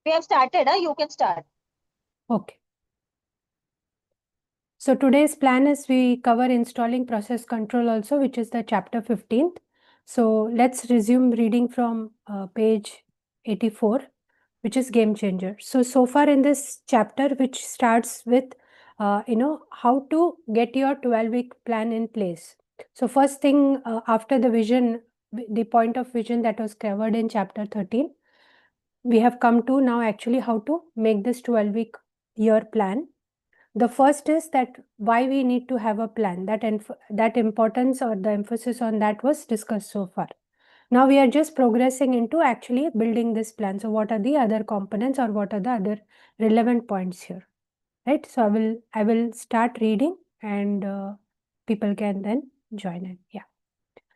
We have started, you can start. Okay. So today's plan is we cover installing process control also, which is the chapter 15th. So let's resume reading from page 84, which is game changer. So far in this chapter, which starts with, how to get your 12-week plan in place. So first thing after the vision, the point of vision that was covered in chapter 13, we have come to now actually how to make this 12-week year plan. The first is that why we need to have a plan. That importance or the emphasis on that was discussed so far. Now we are just progressing into actually building this plan. So what are the other components or what are the other relevant points here, right? So I will start reading and people can then join in. Yeah.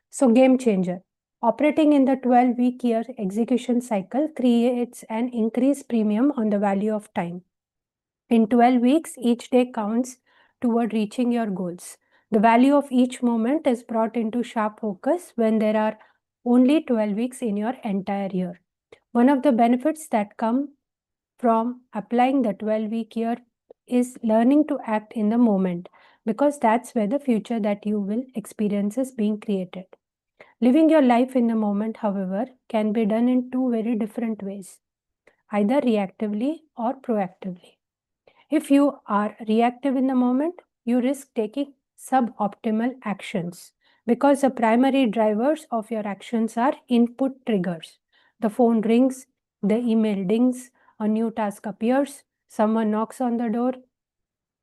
So game changer. Operating in the 12-week year execution cycle creates an increased premium on the value of time. In 12 weeks, each day counts toward reaching your goals. The value of each moment is brought into sharp focus when there are only 12 weeks in your entire year. One of the benefits that come from applying the 12-week year is learning to act in the moment, because that's where the future that you will experience is being created. Living your life in the moment, however, can be done in two very different ways, either reactively or proactively. If you are reactive in the moment, you risk taking suboptimal actions because the primary drivers of your actions are input triggers. The phone rings, the email dings, a new task appears, someone knocks on the door,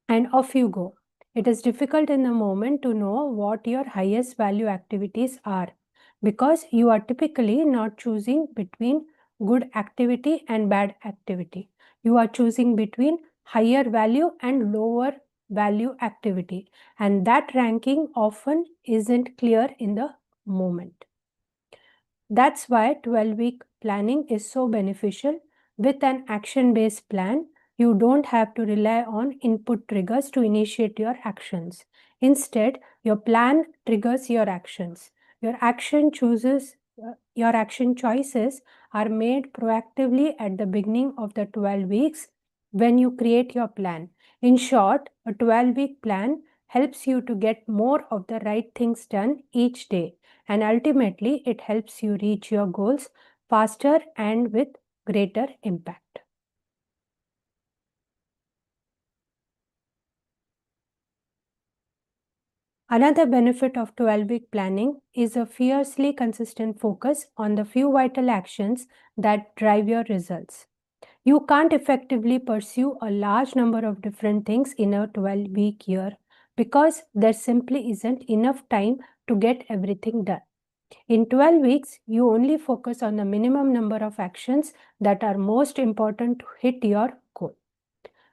and off you go. It is difficult in the moment to know what your highest value activities are because you are typically not choosing between good activity and bad activity. You are choosing between higher value and lower value activity, and that ranking often isn't clear in the moment. That's why 12-week planning is so beneficial. With an action-based plan, you don't have to rely on input triggers to initiate your actions. Instead, your plan triggers your actions. Your action choices are made proactively at the beginning of the 12 weeks when you create your plan. In short, a 12-week plan helps you to get more of the right things done each day, and ultimately it helps you reach your goals faster and with greater impact. Another benefit of 12-week planning is a fiercely consistent focus on the few vital actions that drive your results. You can't effectively pursue a large number of different things in a 12-week year because there simply isn't enough time to get everything done. In 12 weeks, you only focus on the minimum number of actions that are most important to hit your goal.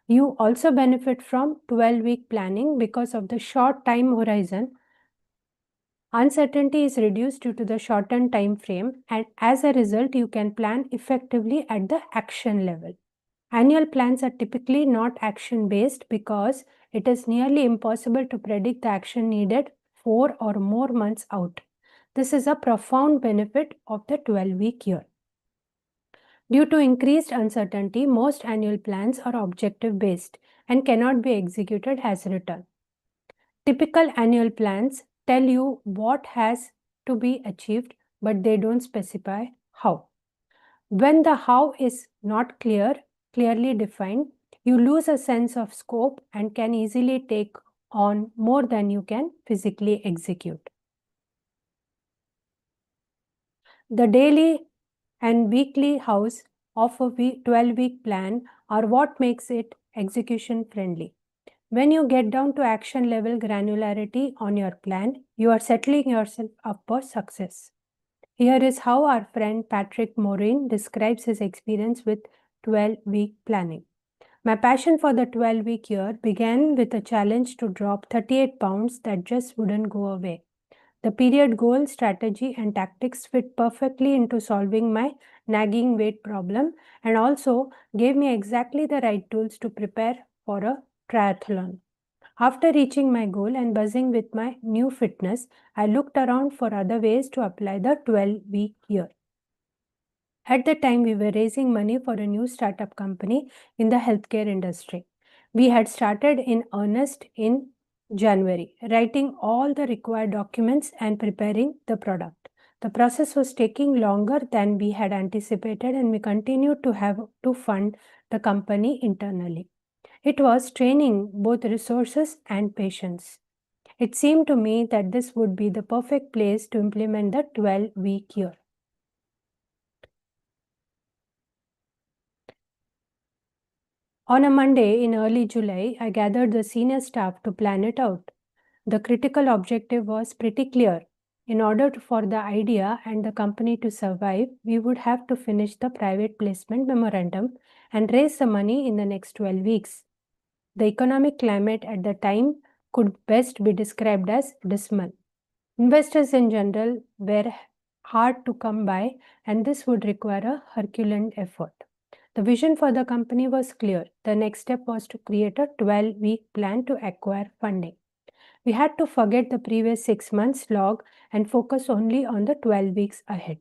You also benefit from 12-week planning because of the short time horizon. Uncertainty is reduced due to the shortened time frame, and as a result, you can plan effectively at the action level. Annual plans are typically not action-based because it is nearly impossible to predict the action needed 4 or more months out. This is a profound benefit of the 12-week year. Due to increased uncertainty, most annual plans are objective-based and cannot be executed as written. Typical annual plans tell you what has to be achieved, but they don't specify how. When the how is not clearly defined, you lose a sense of scope and can easily take on more than you can physically execute. The daily and weekly hows of a 12-week plan are what makes it execution friendly. When you get down to action level granularity on your plan, you are settling yourself up for success. Here is how our friend Patrick Morin describes his experience with 12-week planning. My passion for the 12-week year began with a challenge to drop 38 pounds that just wouldn't go away. The period goal, strategy, and tactics fit perfectly into solving my nagging weight problem and also gave me exactly the right tools to prepare for a triathlon. After reaching my goal and buzzing with my new fitness, I looked around for other ways to apply the 12-week year. At the time, we were raising money for a new startup company in the healthcare industry. We had started in earnest in January, writing all the required documents and preparing the product. The process was taking longer than we had anticipated, and we continued to have to fund the company internally. It was straining both resources and patience. It seemed to me that this would be the perfect place to implement the 12-week year. On a Monday in early July, I gathered the senior staff to plan it out. The critical objective was pretty clear. In order for the idea and the company to survive, we would have to finish the private placement memorandum and raise the money in the next 12 weeks. The economic climate at the time could best be described as dismal. Investors in general were hard to come by, and this would require a Herculean effort. The vision for the company was clear. The next step was to create a 12-week plan to acquire funding. We had to forget the previous 6 months log and focus only on the 12 weeks ahead.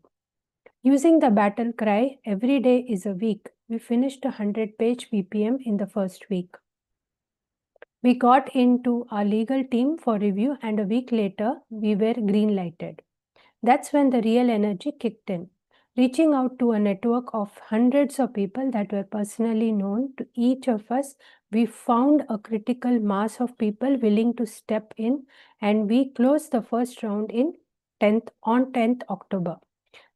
Using the battle cry, every day is a week, we finished a 100-page BPM in the first week. We got into our legal team for review, and a week later, we were green lighted. That's when the real energy kicked in. Reaching out to a network of hundreds of people that were personally known to each of us, we found a critical mass of people willing to step in, and we closed the first round on 10th October.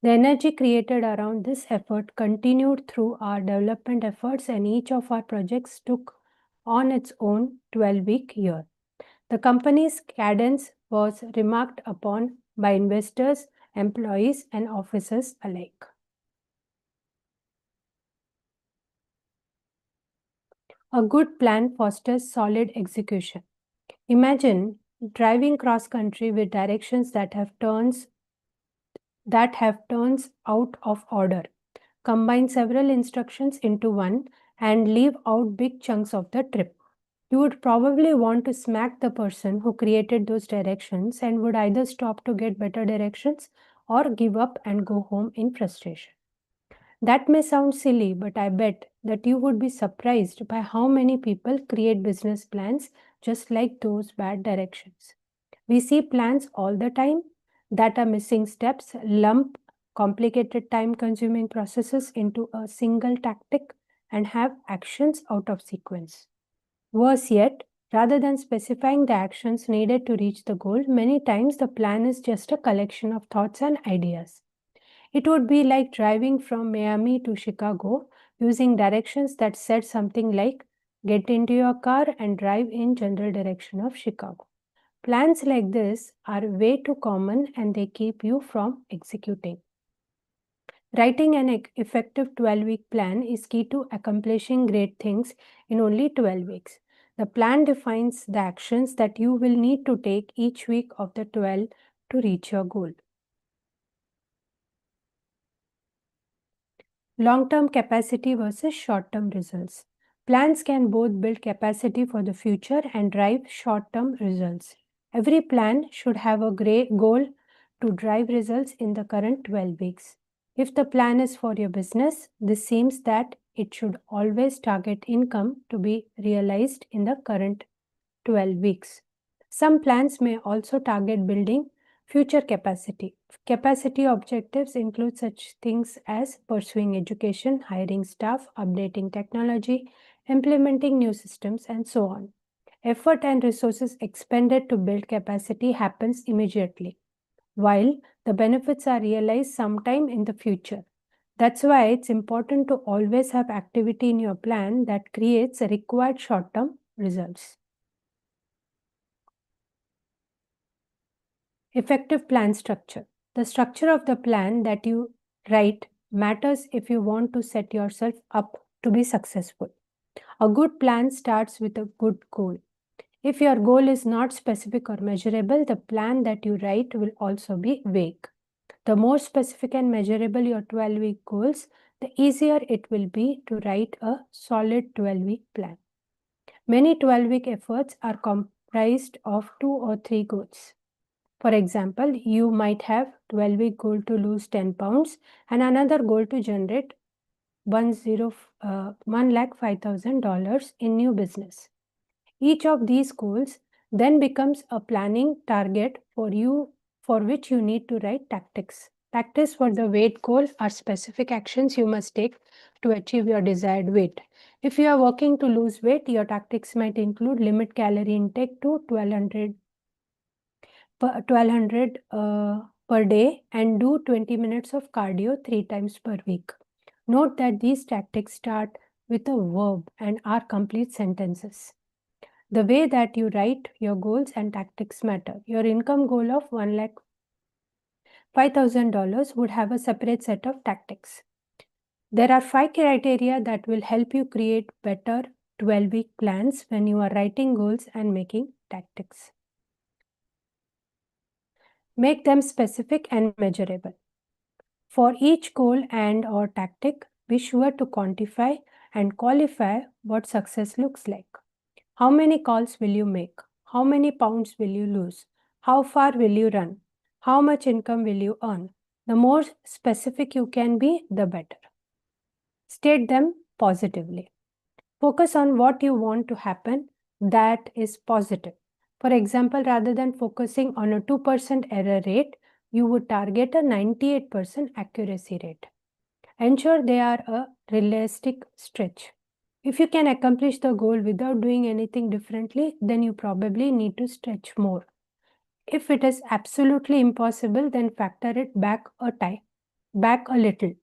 The energy created around this effort continued through our development efforts, and each of our projects took on its own 12-week year. The company's cadence was remarked upon by investors, employees, and officers alike. A good plan fosters solid execution. Imagine driving cross country with directions that have turns out of order. Combine several instructions into one and leave out big chunks of the trip. You would probably want to smack the person who created those directions and would either stop to get better directions or give up and go home in frustration. That may sound silly, but I bet that you would be surprised by how many people create business plans just like those bad directions. We see plans all the time that are missing steps, lump complicated time-consuming processes into a single tactic, and have actions out of sequence. Worse yet, rather than specifying the actions needed to reach the goal, many times the plan is just a collection of thoughts and ideas. It would be like driving from Miami to Chicago using directions that said something like, get into your car and drive in general direction of Chicago. Plans like this are way too common, and they keep you from executing. Writing an effective 12-week plan is key to accomplishing great things in only 12 weeks. The plan defines the actions that you will need to take each week of the 12 to reach your goal. Long-term capacity versus short-term results. Plans can both build capacity for the future and drive short-term results. Every plan should have a goal to drive results in the current 12 weeks. If the plan is for your business, this seems that it should always target income to be realized in the current 12 weeks. Some plans may also target building future capacity. Capacity objectives include such things as pursuing education, hiring staff, updating technology, implementing new systems, and so on. Effort and resources expended to build capacity happens immediately, while the benefits are realized sometime in the future. That's why it's important to always have activity in your plan that creates required short-term results. Effective plan structure. The structure of the plan that you write matters if you want to set yourself up to be successful. A good plan starts with a good goal. If your goal is not specific or measurable, the plan that you write will also be vague. The more specific and measurable your 12-week goals, the easier it will be to write a solid 12-week plan. Many 12-week efforts are comprised of 2 or 3 goals. For example, you might have 12-week goal to lose 10 pounds and another goal to generate $1,05,000 in new business. Each of these goals then becomes a planning target for you, for which you need to write tactics. Tactics for the weight goal are specific actions you must take to achieve your desired weight. If you are working to lose weight, your tactics might include limit calorie intake to 1200 per day and do 20 minutes of cardio 3 times per week. Note that these tactics start with a verb and are complete sentences. The way that you write your goals and tactics matter. Your income goal of $1,05,000 would have a separate set of tactics. There are 5 criteria that will help you create better 12-week plans when you are writing goals and making tactics. Make them specific and measurable. For each goal and/or tactic, be sure to quantify and qualify what success looks like. How many calls will you make? How many pounds will you lose? How far will you run? How much income will you earn? The more specific you can be, the better. State them positively. Focus on what you want to happen that is positive. For example, rather than focusing on a 2% error rate, you would target a 98% accuracy rate. Ensure they are a realistic stretch. If you can accomplish the goal without doing anything differently, then you probably need to stretch more. If it is absolutely impossible, then factor it back a little.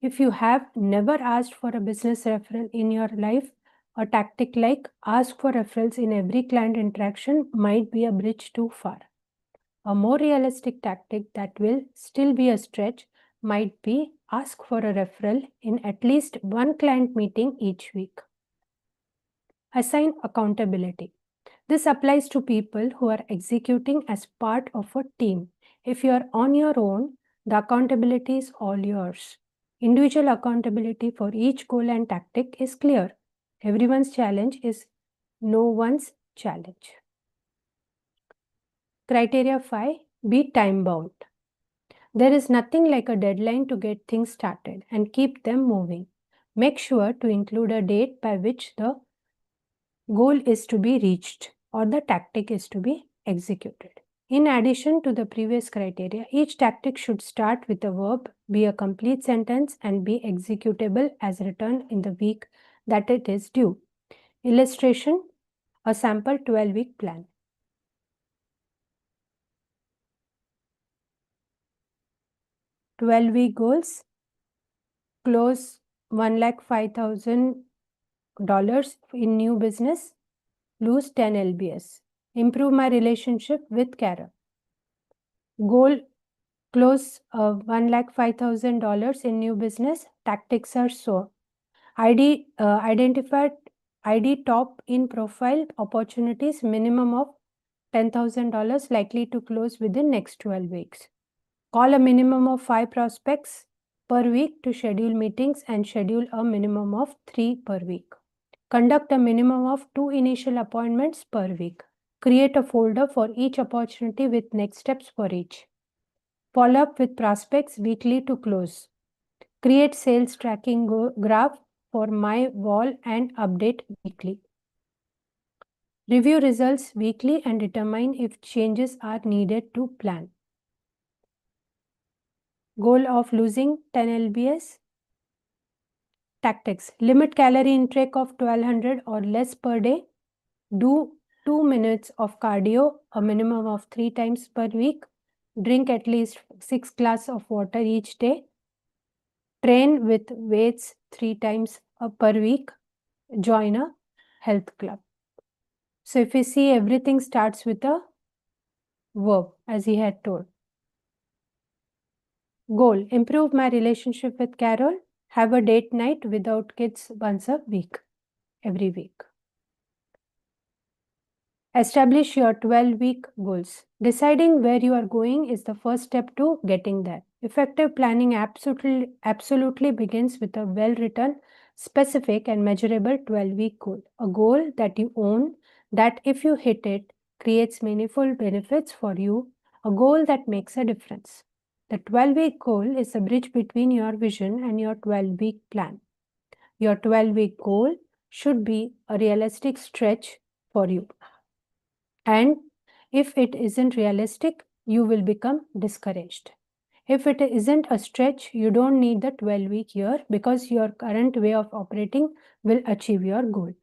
If you have never asked for a business referral in your life, a tactic like ask for referrals in every client interaction might be a bridge too far. A more realistic tactic that will still be a stretch might be ask for a referral in at least one client meeting each week. Assign accountability. This applies to people who are executing as part of a team. If you are on your own, the accountability is all yours. Individual accountability for each goal and tactic is clear. Everyone's challenge is no one's challenge. Criteria 5. Be time-bound. There is nothing like a deadline to get things started and keep them moving. Make sure to include a date by which the goal is to be reached or the tactic is to be executed. In addition to the previous criteria, each tactic should start with a verb, be a complete sentence, and be executable as written in the week that it is due. Illustration: a sample 12-week plan. 12-week goals: close $1,05,000 in new business, lose 10 lbs, improve my relationship with Carol. Goal: close $1,05,000 in new business. Tactics are so: identified ID top in profile opportunities, minimum of $10,000 likely to close within next 12 weeks. Call a minimum of 5 prospects per week to schedule meetings and schedule a minimum of 3 per week. Conduct a minimum of 2 initial appointments per week. Create a folder for each opportunity with next steps for each. Follow up with prospects weekly to close. Create sales tracking graph for my wall and update weekly. Review results weekly and determine if changes are needed to plan. Goal of losing 10 lbs. Tactics: limit calorie intake of 1200 or less per day. Do 2 minutes of cardio, a minimum of 3 times per week. Drink at least 6 glasses of water each day. Train with weights 3 times per week. Join a health club. So if you see, everything starts with a verb, as he had told. Goal: improve my relationship with Carol. Have a date night without kids once a week, every week. Establish your 12-week goals. Deciding where you are going is the first step to getting there. Effective planning absolutely begins with a well-written, specific and measurable 12-week goal. A goal that you own, that if you hit it, creates meaningful benefits for you, a goal that makes a difference. The 12-week goal is a bridge between your vision and your 12-week plan. Your 12-week goal should be a realistic stretch for you. And if it isn't realistic, you will become discouraged. If it isn't a stretch, you don't need the 12-week year because your current way of operating will achieve your goal.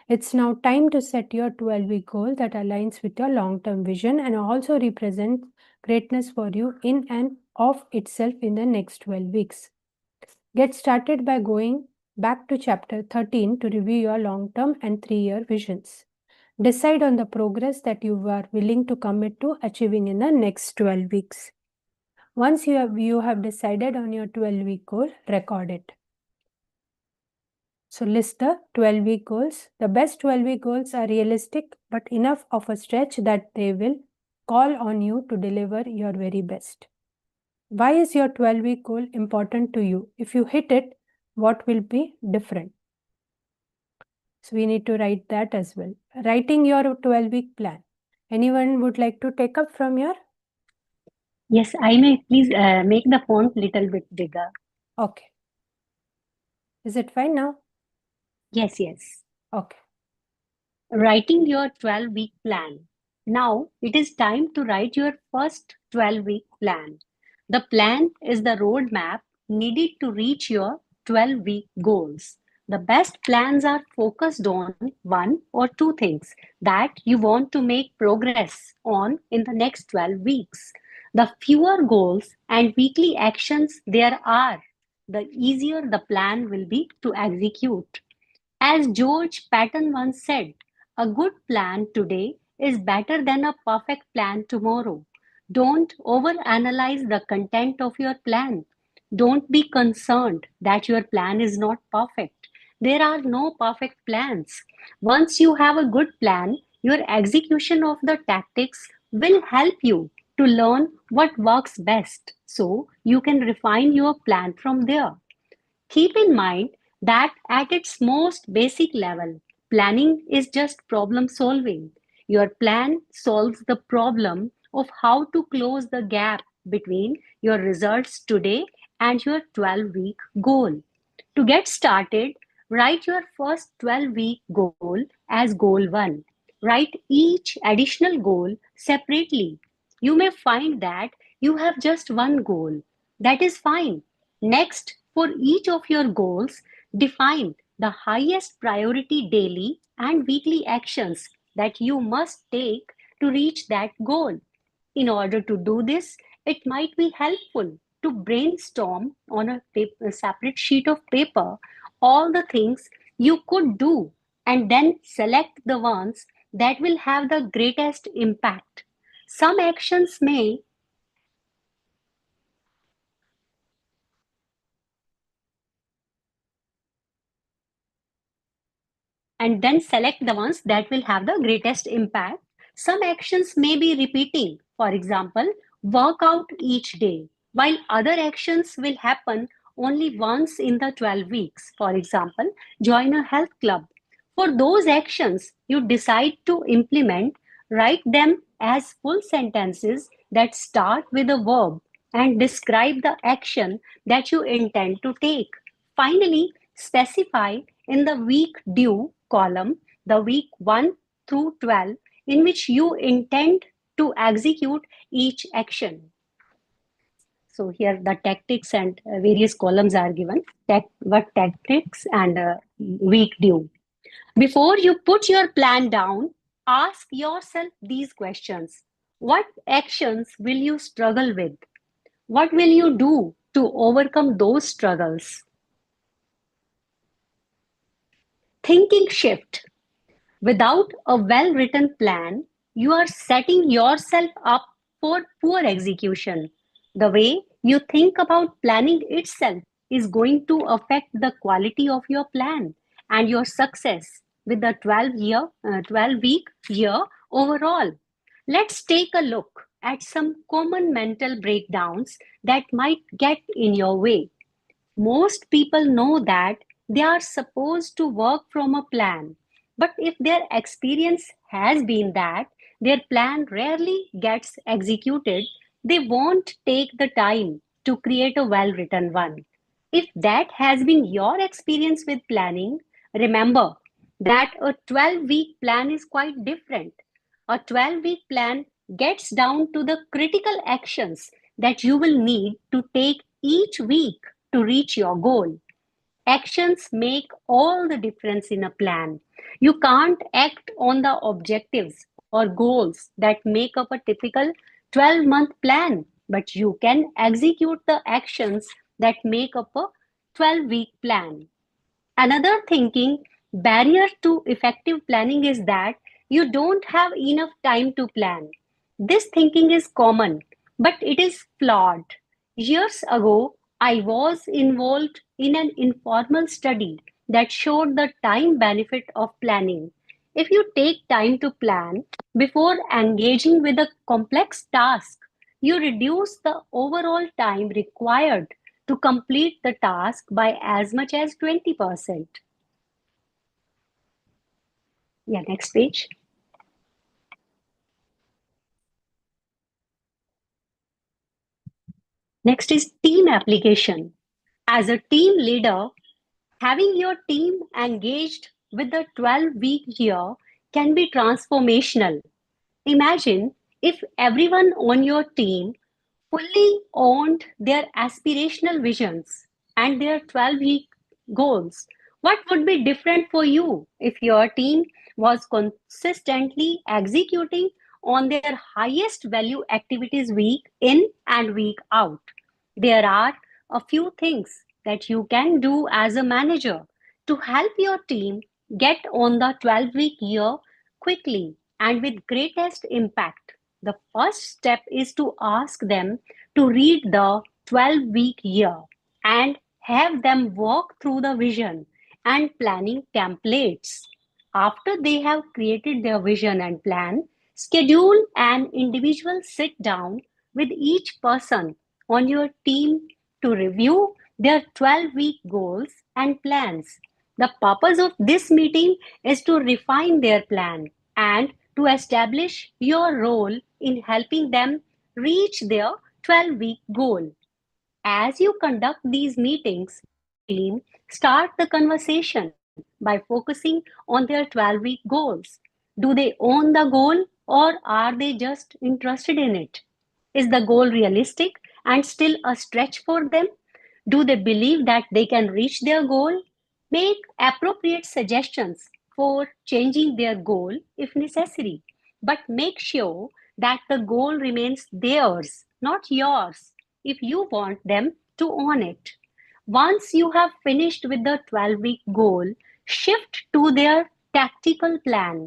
It's now time to set your 12-week goal that aligns with your long-term vision and also represents greatness for you in and of itself in the next 12 weeks. Get started by going back to chapter 13 to review your long-term and 3-year visions. Decide on the progress that you are willing to commit to achieving in the next 12 weeks. Once you have decided on your 12-week goal, record it. So list the 12-week goals. The best 12-week goals are realistic but enough of a stretch that they will call on you to deliver your very best. Why is your 12-week goal important to you? If you hit it, what will be different? So we need to write that as well. Writing your 12-week plan. Anyone would like to take up from here? Yes, I may please make the font little bit bigger. Okay. Is it fine now? Yes, yes. Okay. Writing your 12-week plan. Now it is time to write your first 12-week plan. The plan is the roadmap needed to reach your 12-week goals. The best plans are focused on one or two things that you want to make progress on in the next 12 weeks. The fewer goals and weekly actions there are, the easier the plan will be to execute. As George Patton once said, a good plan today is better than a perfect plan tomorrow. Don't overanalyze the content of your plan. Don't be concerned that your plan is not perfect. There are no perfect plans. Once you have a good plan, your execution of the tactics will help you to learn what works best so you can refine your plan from there. Keep in mind that at its most basic level, planning is just problem solving. Your plan solves the problem of how to close the gap between your results today and your 12-week goal. To get started, write your first 12-week goal as goal 1. Write each additional goal separately. You may find that you have just one goal. That is fine. Next, for each of your goals, define the highest priority daily and weekly actions that you must take to reach that goal. In order to do this, it might be helpful to brainstorm on a separate sheet of paper all the things you could do and then select the ones that will have the greatest impact. Some actions may and then select the ones that will have the greatest impact. Some actions may be repeating, for example, work out each day, while other actions will happen only once in the 12 weeks. For example, join a health club. For those actions you decide to implement, write them as full sentences that start with a verb and describe the action that you intend to take. Finally, specify in the week due column the week 1 through 12 in which you intend to execute each action. So here the tactics and various columns are given. What tactics and week due. Before you put your plan down, ask yourself these questions. What actions will you struggle with? What will you do to overcome those struggles? Thinking shift. Without a well written plan, you are setting yourself up for poor execution. The way you think about planning itself is going to affect the quality of your plan and your success with the 12-week year overall. Let's take a look at some common mental breakdowns that might get in your way. Most people know that they are supposed to work from a plan, but if their experience has been that their plan rarely gets executed, they won't take the time to create a well-written one. If that has been your experience with planning, remember that a 12-week plan is quite different. A 12-week plan gets down to the critical actions that you will need to take each week to reach your goal. Actions make all the difference in a plan. You can't act on the objectives or goals that make up a typical 12-month plan, but you can execute the actions that make up a 12-week plan. Another thinking barrier to effective planning is that you don't have enough time to plan. This thinking is common, but it is flawed. Years ago, I was involved in an informal study that showed the time benefit of planning. If you take time to plan before engaging with a complex task, you reduce the overall time required to complete the task by as much as 20%. Yeah, next page. Next is team application. As a team leader, having your team engaged with the 12-week year can be transformational. Imagine if everyone on your team fully owned their aspirational visions and their 12-week goals. What would be different for you if your team was consistently executing on their highest value activities week in and week out? There are a few things that you can do as a manager to help your team get on the 12-week year quickly and with greatest impact. The first step is to ask them to read the 12-week year and have them walk through the vision and planning templates. After they have created their vision and plan, schedule an individual sit down with each person on your team to review their 12-week goals and plans. The purpose of this meeting is to refine their plan and to establish your role in helping them reach their 12-week goal. As you conduct these meetings, team start the conversation by focusing on their 12-week goals. Do they own the goal or are they just interested in it? Is the goal realistic and still a stretch for them? Do they believe that they can reach their goal? Make appropriate suggestions for changing their goal if necessary, but make sure that the goal remains theirs, not yours, if you want them to own it. Once you have finished with the 12-week goal, shift to their tactical plan.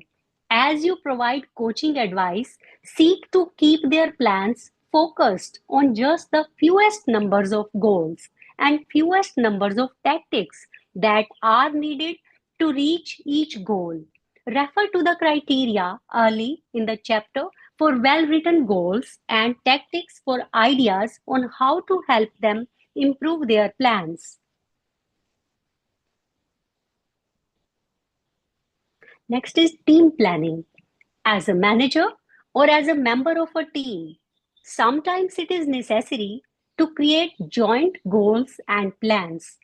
As you provide coaching advice, seek to keep their plans focused on just the fewest numbers of goals and fewest numbers of tactics that are needed to reach each goal. Refer to the criteria early in the chapter for well-written goals and tactics for ideas on how to help them improve their plans. Next is team planning. As a manager or as a member of a team, sometimes it is necessary to create joint goals and plans.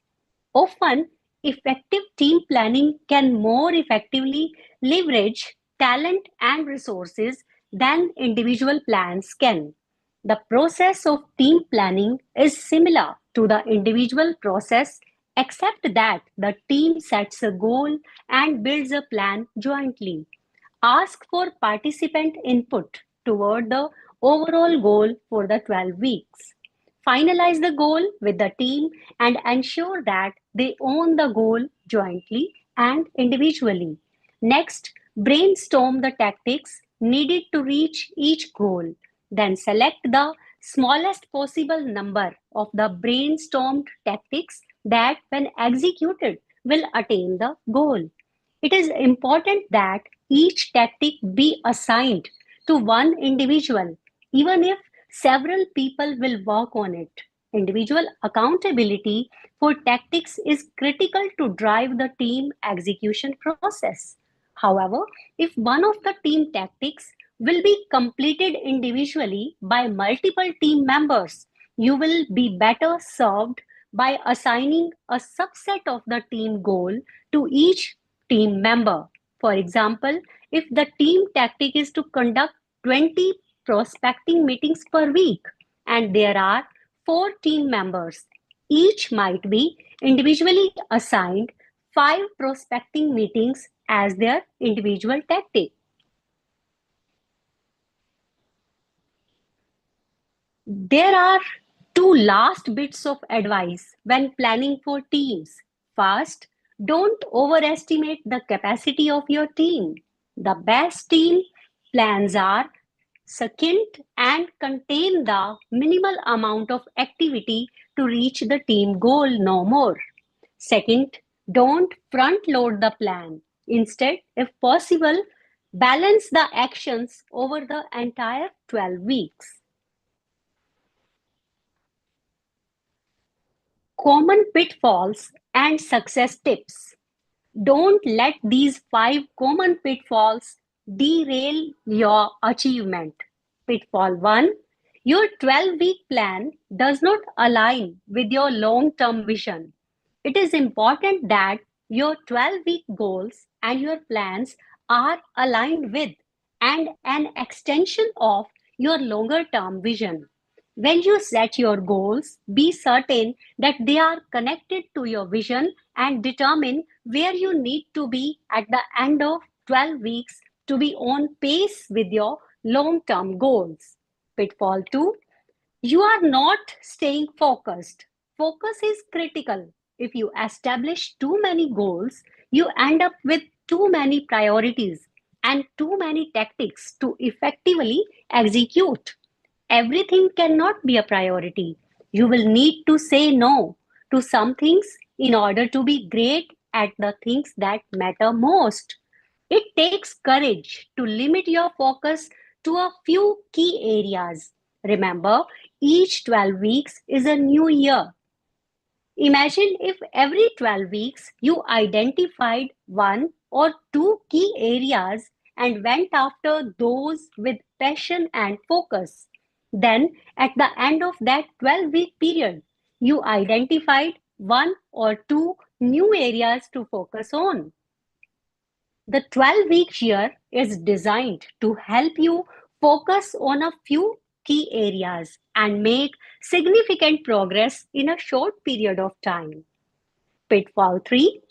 Often, effective team planning can more effectively leverage talent and resources than individual plans can. The process of team planning is similar to the individual process, except that the team sets a goal and builds a plan jointly. Ask for participant input toward the overall goal for the 12 weeks. Finalize the goal with the team and ensure that they own the goal jointly and individually. Next, brainstorm the tactics needed to reach each goal. Then select the smallest possible number of the brainstormed tactics that, when executed, will attain the goal. It is important that each tactic be assigned to one individual, even if several people will work on it. Individual accountability for tactics is critical to drive the team execution process. However, if one of the team tactics will be completed individually by multiple team members. You will be better served by assigning a subset of the team goal to each team member. For example, if the team tactic is to conduct 20 prospecting meetings per week and there are 4 team members, each might be individually assigned 5 prospecting meetings as their individual tactic. There are 2 last bits of advice when planning for teams. First, don't overestimate the capacity of your team. The best team plans are succinct and contain the minimal amount of activity to reach the team goal, no more. Second, don't front load the plan. Instead, if possible, balance the actions over the entire 12 weeks. Common pitfalls and success tips. Don't let these 5 common pitfalls derail your achievement. Pitfall 1. Your 12-week plan does not align with your long-term vision. It is important that your 12-week goals and your plans are aligned with and an extension of your longer-term vision. When you set your goals, be certain that they are connected to your vision and determine where you need to be at the end of 12 weeks to be on pace with your long-term goals. Pitfall 2. You are not staying focused. Focus is critical. If you establish too many goals, you end up with too many priorities and too many tactics to effectively execute. Everything cannot be a priority. You will need to say no to some things in order to be great at the things that matter most. It takes courage to limit your focus to a few key areas. Remember, each 12 weeks is a new year. Imagine if every 12 weeks you identified 1 or 2 key areas and went after those with passion and focus. Then, at the end of that 12-week period, you identified 1 or 2 new areas to focus on. The 12-week year is designed to help you focus on a few key areas and make significant progress in a short period of time. Pitfall 3.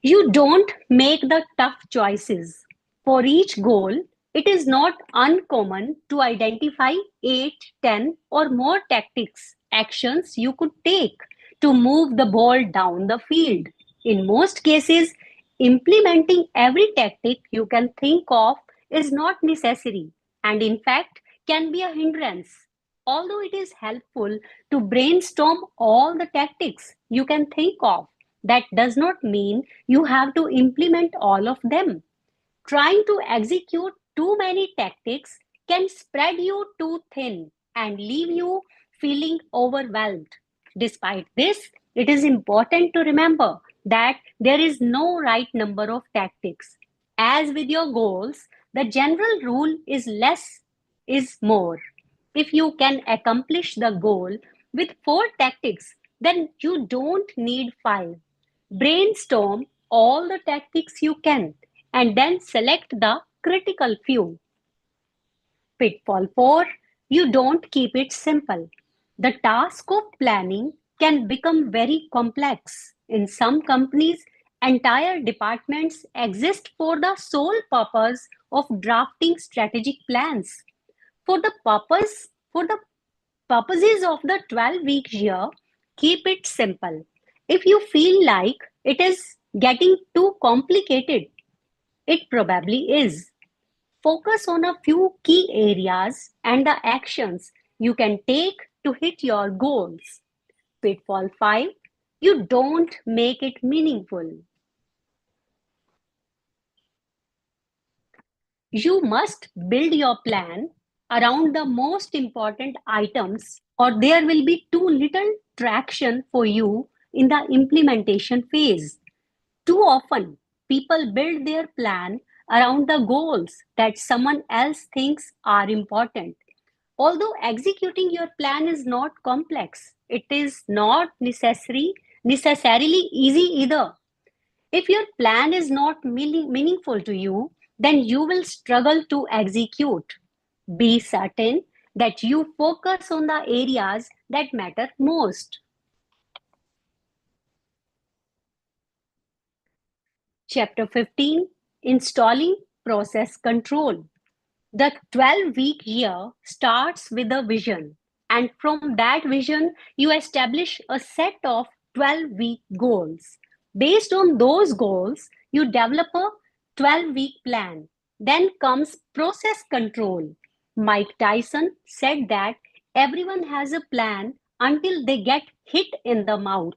You don't make the tough choices. For each goal, it is not uncommon to identify 8, 10, or more tactics, actions you could take to move the ball down the field. In most cases, implementing every tactic you can think of is not necessary and, in fact, can be a hindrance. Although it is helpful to brainstorm all the tactics you can think of, that does not mean you have to implement all of them. Trying to execute too many tactics can spread you too thin and leave you feeling overwhelmed. Despite this, it is important to remember that there is no right number of tactics. As with your goals, the general rule is less is more. If you can accomplish the goal with 4 tactics, then you don't need 5. Brainstorm all the tactics you can and then select the critical few. Pitfall 4. You don't keep it simple. The task of planning can become very complex. In some companies, entire departments exist for the sole purpose of drafting strategic plans. For the purposes of the 12-week year, keep it simple. If you feel like it is getting too complicated, it probably is. Focus on a few key areas and the actions you can take to hit your goals. Pitfall 5. You don't make it meaningful. You must build your plan around the most important items, or there will be too little traction for you in the implementation phase. Too often, people build their plan around the goals that someone else thinks are important. Although executing your plan is not complex, it is not necessarily easy either. If your plan is not meaningful to you, then you will struggle to execute. Be certain that you focus on the areas that matter most. Chapter 15, Installing Process Control. The 12-week year starts with a vision, and from that vision, you establish a set of 12-week goals. Based on those goals, you develop a 12-week plan. Then comes process control. Mike Tyson said that everyone has a plan until they get hit in the mouth.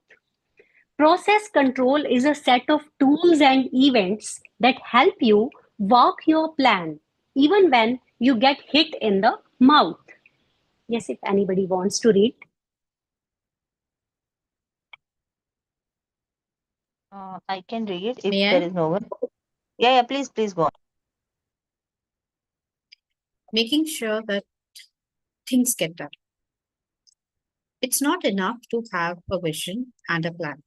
Process control is a set of tools and events that help you walk your plan, even when you get hit in the mouth. Yes, if anybody wants to read. I can read if May I? there is no one. Yeah, please go on. Making sure that things get done. It's not enough to have a vision and a plan.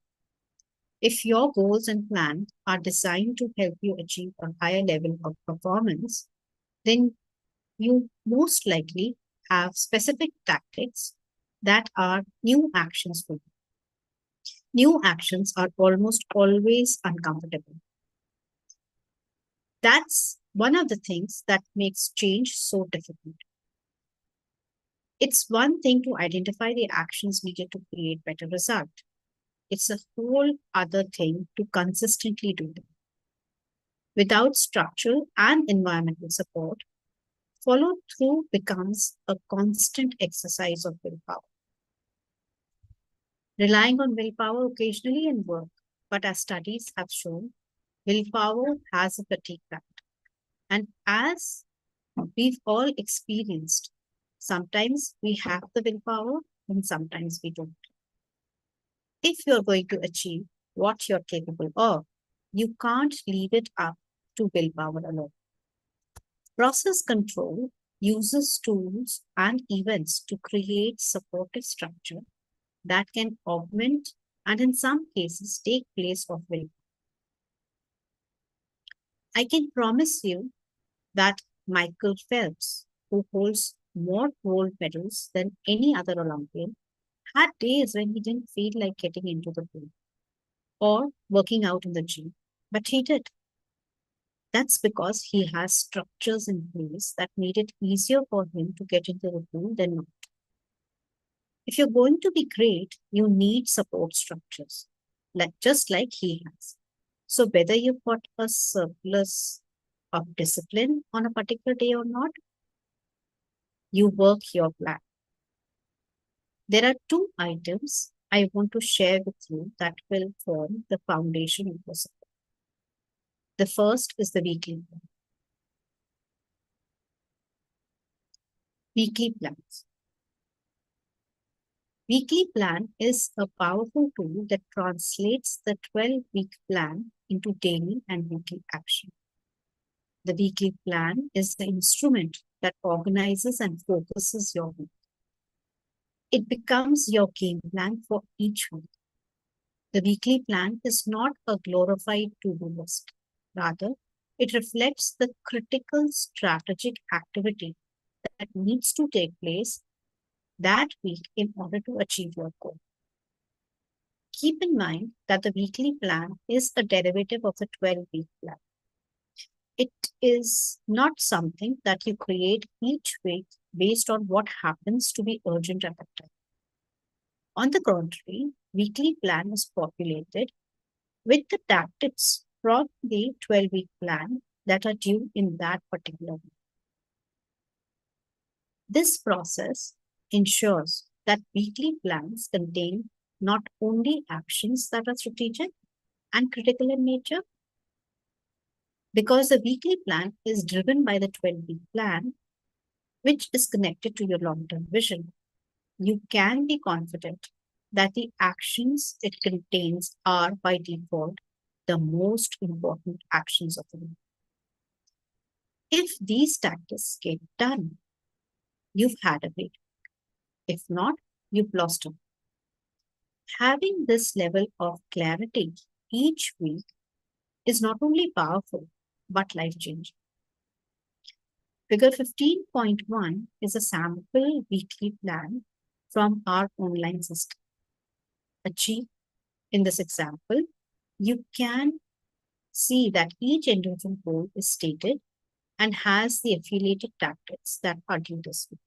If your goals and plan are designed to help you achieve a higher level of performance, then you most likely have specific tactics that are new actions for you. New actions are almost always uncomfortable. That's one of the things that makes change so difficult. It's one thing to identify the actions needed to create better result. It's a whole other thing to consistently do them. Without structure and environmental support, follow through becomes a constant exercise of willpower. Relying on willpower occasionally can work, but as studies have shown, willpower has a fatigue factor. And as we've all experienced, sometimes we have the willpower and sometimes we don't. If you're going to achieve what you're capable of, you can't leave it up to willpower alone. Process control uses tools and events to create supportive structure that can augment and in some cases take place of willpower. I can promise you that Michael Phelps, who holds more gold medals than any other Olympian, had days when he didn't feel like getting into the pool or working out in the gym, but he did. That's because he has structures in place that made it easier for him to get into the pool than not. If you're going to be great, you need support structures, just like he has. So whether you've got a surplus of discipline on a particular day or not, you work your plan. There are two items I want to share with you that will form the foundation of your support. The first is the weekly plan. Weekly plans. Weekly plan is a powerful tool that translates the 12-week plan into daily and weekly action. The weekly plan is the instrument that organizes and focuses your week. It becomes your game plan for each week. The weekly plan is not a glorified to-do list. Rather, it reflects the critical strategic activity that needs to take place that week in order to achieve your goal. Keep in mind that the weekly plan is a derivative of the 12-week plan. It is not something that you create each week based on what happens to be urgent at that time. On the contrary, weekly plan is populated with the tactics from the 12-week plan that are due in that particular week. This process ensures that weekly plans contain not only actions that are strategic and critical in nature, because the weekly plan is driven by the 12-week plan, which is connected to your long-term vision. You can be confident that the actions it contains are by default the most important actions of the week. If these tactics get done, you've had a great week. If not, you've lost a week. Having this level of clarity each week is not only powerful, but life-changing. Figure 15.1 is a sample weekly plan from our online system. Achieve in this example, you can see that each individual goal is stated and has the affiliated tactics that are due this week.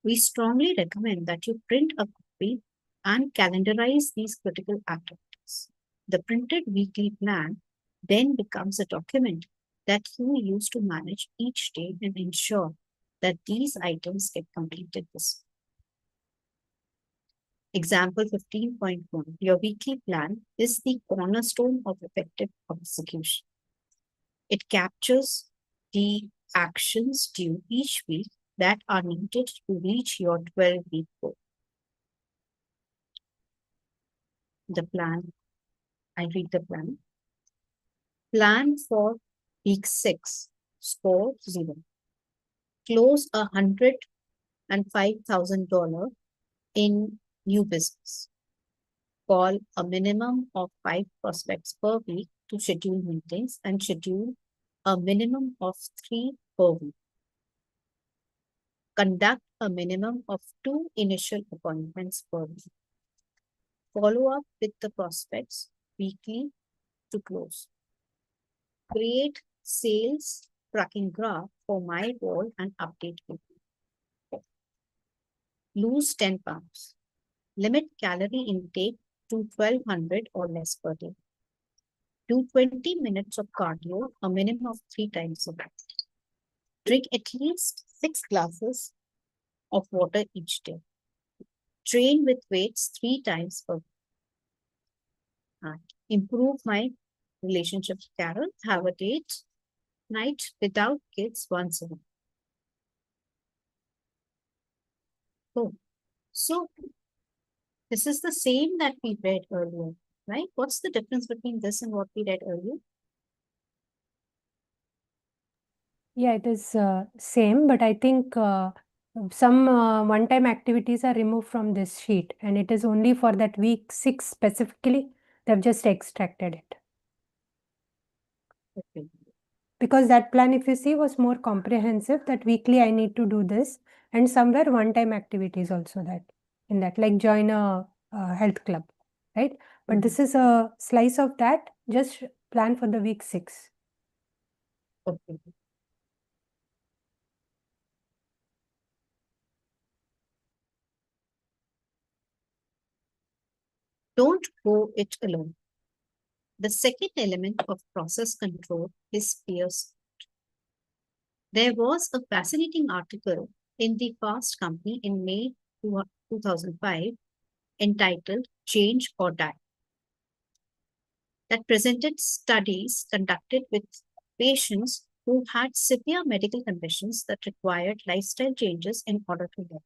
We strongly recommend that you print a copy and calendarize these critical activities. The printed weekly plan then becomes a document that you use to manage each day and ensure that these items get completed this week. Example 15.1. Your weekly plan is the cornerstone of effective execution. It captures the actions due each week that are needed to reach your 12-week goal. The plan, I read the plan. Plan for week 6, score 0. Close $105,000 in new business. Call a minimum of 5 prospects per week to schedule meetings and schedule a minimum of 3 per week. Conduct a minimum of 2 initial appointments per week. Follow up with the prospects weekly to close. Create sales tracking graph for my wall and update weekly. Lose 10 pounds. Limit calorie intake to 1200 or less per day. Do 20 minutes of cardio, a minimum of 3 times a day. Drink at least 6 glasses of water each day. Train with weights 3 times per week. Improve my relationship with Carol. Have a date night without kids once a week. Oh, so this is the same that we read earlier, right? What's the difference between this and what we read earlier? Yeah, it is same, but I think some one-time activities are removed from this sheet, and it is only for that week 6 specifically. They've just extracted it. Okay. Because that plan, if you see, was more comprehensive, that weekly I need to do this, and somewhere one-time activities also that in that, like join a health club, right? But this is a slice of that, just plan for the week 6. Okay. Don't go it alone. The second element of process control is peer support. There was a fascinating article in the Fast Company in May 2005 entitled Change or Die that presented studies conducted with patients who had severe medical conditions that required lifestyle changes in order to live.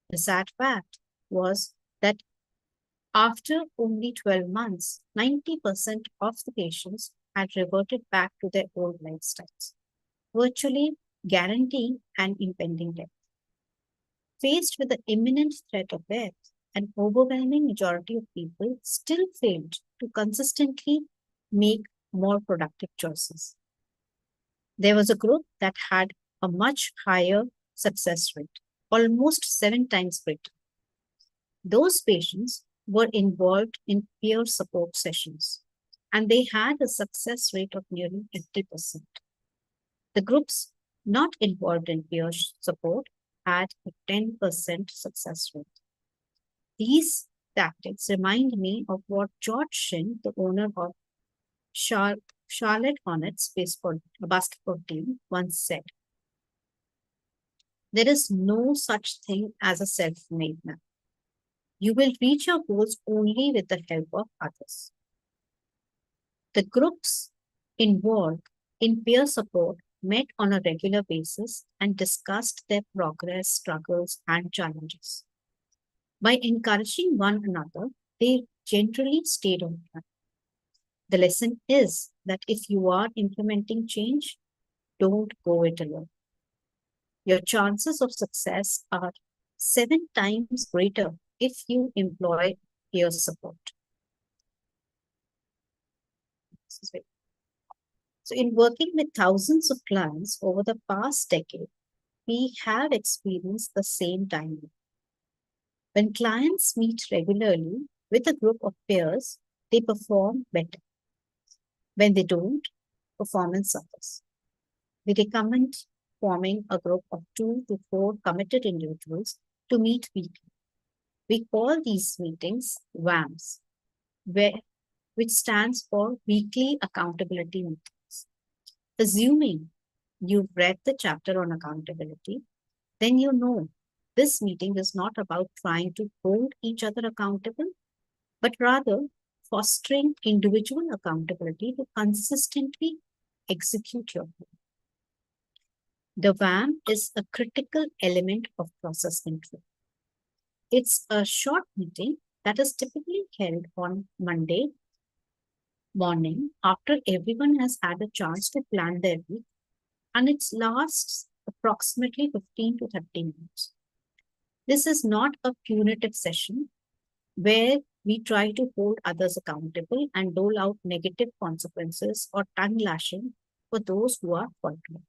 The sad fact was that after only 12 months, 90% of the patients had reverted back to their old lifestyles, virtually guaranteeing an impending death. Faced with the imminent threat of death, an overwhelming majority of people still failed to consistently make more productive choices. There was a group that had a much higher success rate, almost 7 times greater. Those patients were involved in peer support sessions, and they had a success rate of nearly 50%. The groups not involved in peer support had a 10% success rate. These tactics remind me of what George Shinn, the owner of Charlotte Hornets basketball team, once said. There is no such thing as a self-made man. You will reach your goals only with the help of others. The groups involved in peer support met on a regular basis and discussed their progress, struggles, and challenges. By encouraging one another, they generally stayed on track. The lesson is that if you are implementing change, don't go it alone. Your chances of success are 7 times greater if you employ peer support. So in working with thousands of clients over the past decade, we have experienced the same dynamic. When clients meet regularly with a group of peers, they perform better. When they don't, performance suffers. We recommend forming a group of 2 to 4 committed individuals to meet weekly. We call these meetings WAMs, which stands for Weekly Accountability Meetings. Assuming you've read the chapter on accountability, then you know this meeting is not about trying to hold each other accountable, but rather fostering individual accountability to consistently execute your plan. The WAM is a critical element of process control. It's a short meeting that is typically held on Monday morning after everyone has had a chance to plan their week, and it lasts approximately 15 to 30 minutes. This is not a punitive session where we try to hold others accountable and dole out negative consequences or tongue lashing for those who are faltering.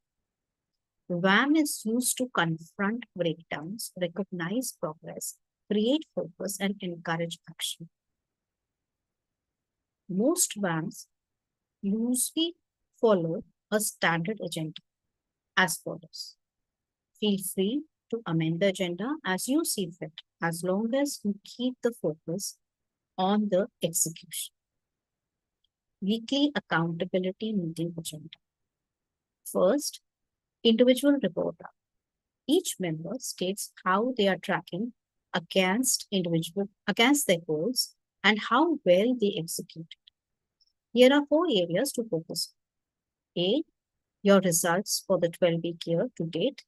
WAM is used to confront breakdowns, recognize progress, create focus, and encourage action. Most WAMs loosely follow a standard agenda as follows. Feel free to amend the agenda as you see fit, as long as you keep the focus on the execution. Weekly accountability meeting agenda. First, individual report out. Each member states how they are tracking against their goals and how well they executed. Here are 4 areas to focus on. A, your results for the 12-week year to date.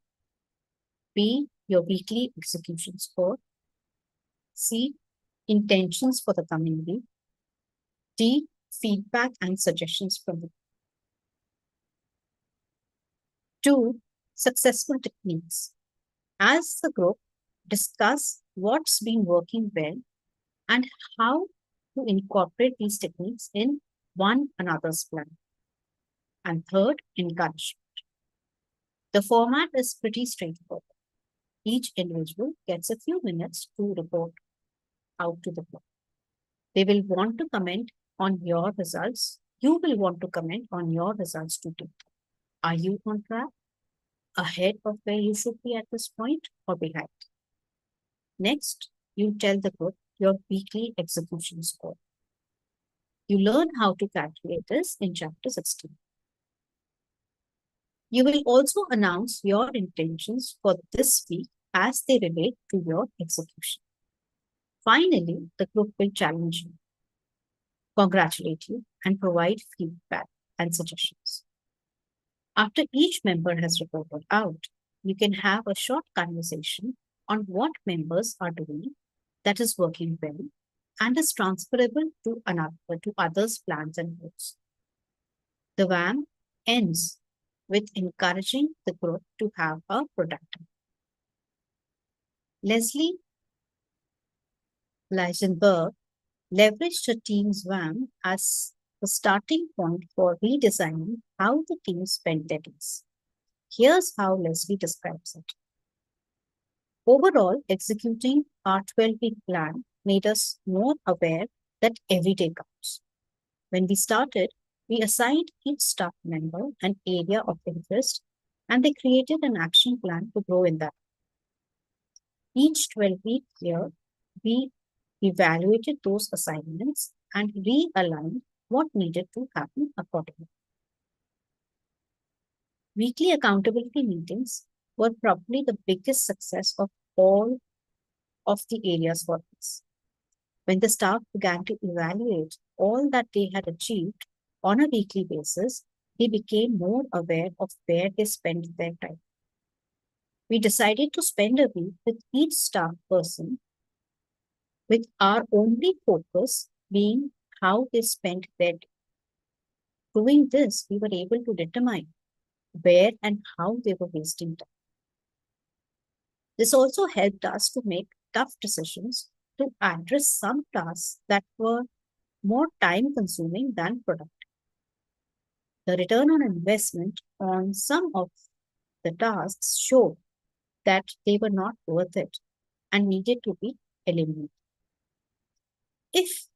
B, your weekly execution score. C, intentions for the coming week. D, feedback and suggestions from the 2, successful techniques. As the group, discuss what's been working well and how to incorporate these techniques in one another's plan. And third, encouragement. The format is pretty straightforward. Each individual gets a few minutes to report out to the group. They will want to comment on your results. You will want to comment on your results to date. Are you on track, ahead of where you should be at this point, or behind? Next, you tell the group your weekly execution score. You learn how to calculate this in chapter 16. You will also announce your intentions for this week as they relate to your execution. Finally, the group will challenge you, congratulate you, and provide feedback and suggestions. After each member has reported out, you can have a short conversation on what members are doing that is working well and is transferable to others' plans and goals. The WAM ends with encouraging the group to have a productive. Leslie Leisenberg leveraged her team's WAM as the starting point for redesigning how the team spent their days. Here's how Leslie describes it. Overall, executing our 12-week plan made us more aware that every day counts. When we started, we assigned each staff member an area of interest, and they created an action plan to grow in that. Each 12-week year, we evaluated those assignments and realigned what needed to happen accordingly. Weekly accountability meetings were probably the biggest success of all of the areas for us. When the staff began to evaluate all that they had achieved on a weekly basis, they became more aware of where they spent their time. We decided to spend a week with each staff person, with our only focus being how they spent their day. Doing this, we were able to determine where and how they were wasting time. This also helped us to make tough decisions to address some tasks that were more time consuming than productive. The return on investment on some of the tasks showed that they were not worth it and needed to be eliminated. If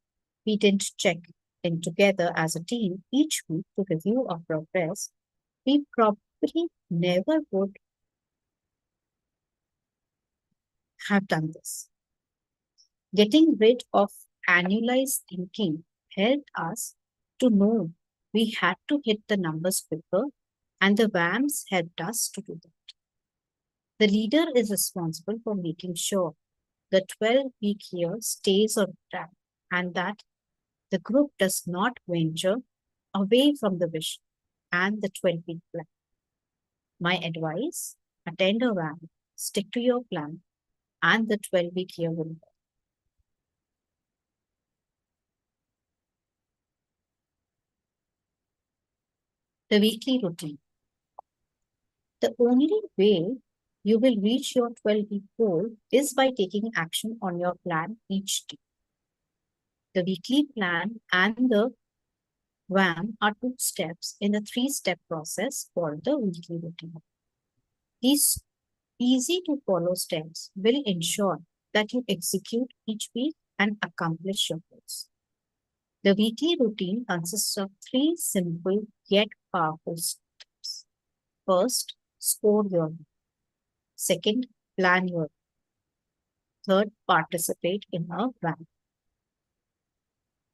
we didn't check in together as a team each week to review our progress, we probably never would have done this. Getting rid of annualized thinking helped us to know we had to hit the numbers quicker, and the VAMs helped us to do that. The leader is responsible for making sure the 12-week year stays on track and that the group does not venture away from the vision and the 12-week plan. My advice, attend a VAM, stick to your plan, and the 12-week year will work. The weekly routine. The only way you will reach your 12-week goal is by taking action on your plan each day. The weekly plan and the VAM are 2 steps in the 3-step process for the weekly routine. These easy to follow steps will ensure that you execute each week and accomplish your goals. The weekly routine consists of 3 simple yet powerful steps. First, score your week. Second, plan your week. Third, participate in a VAM.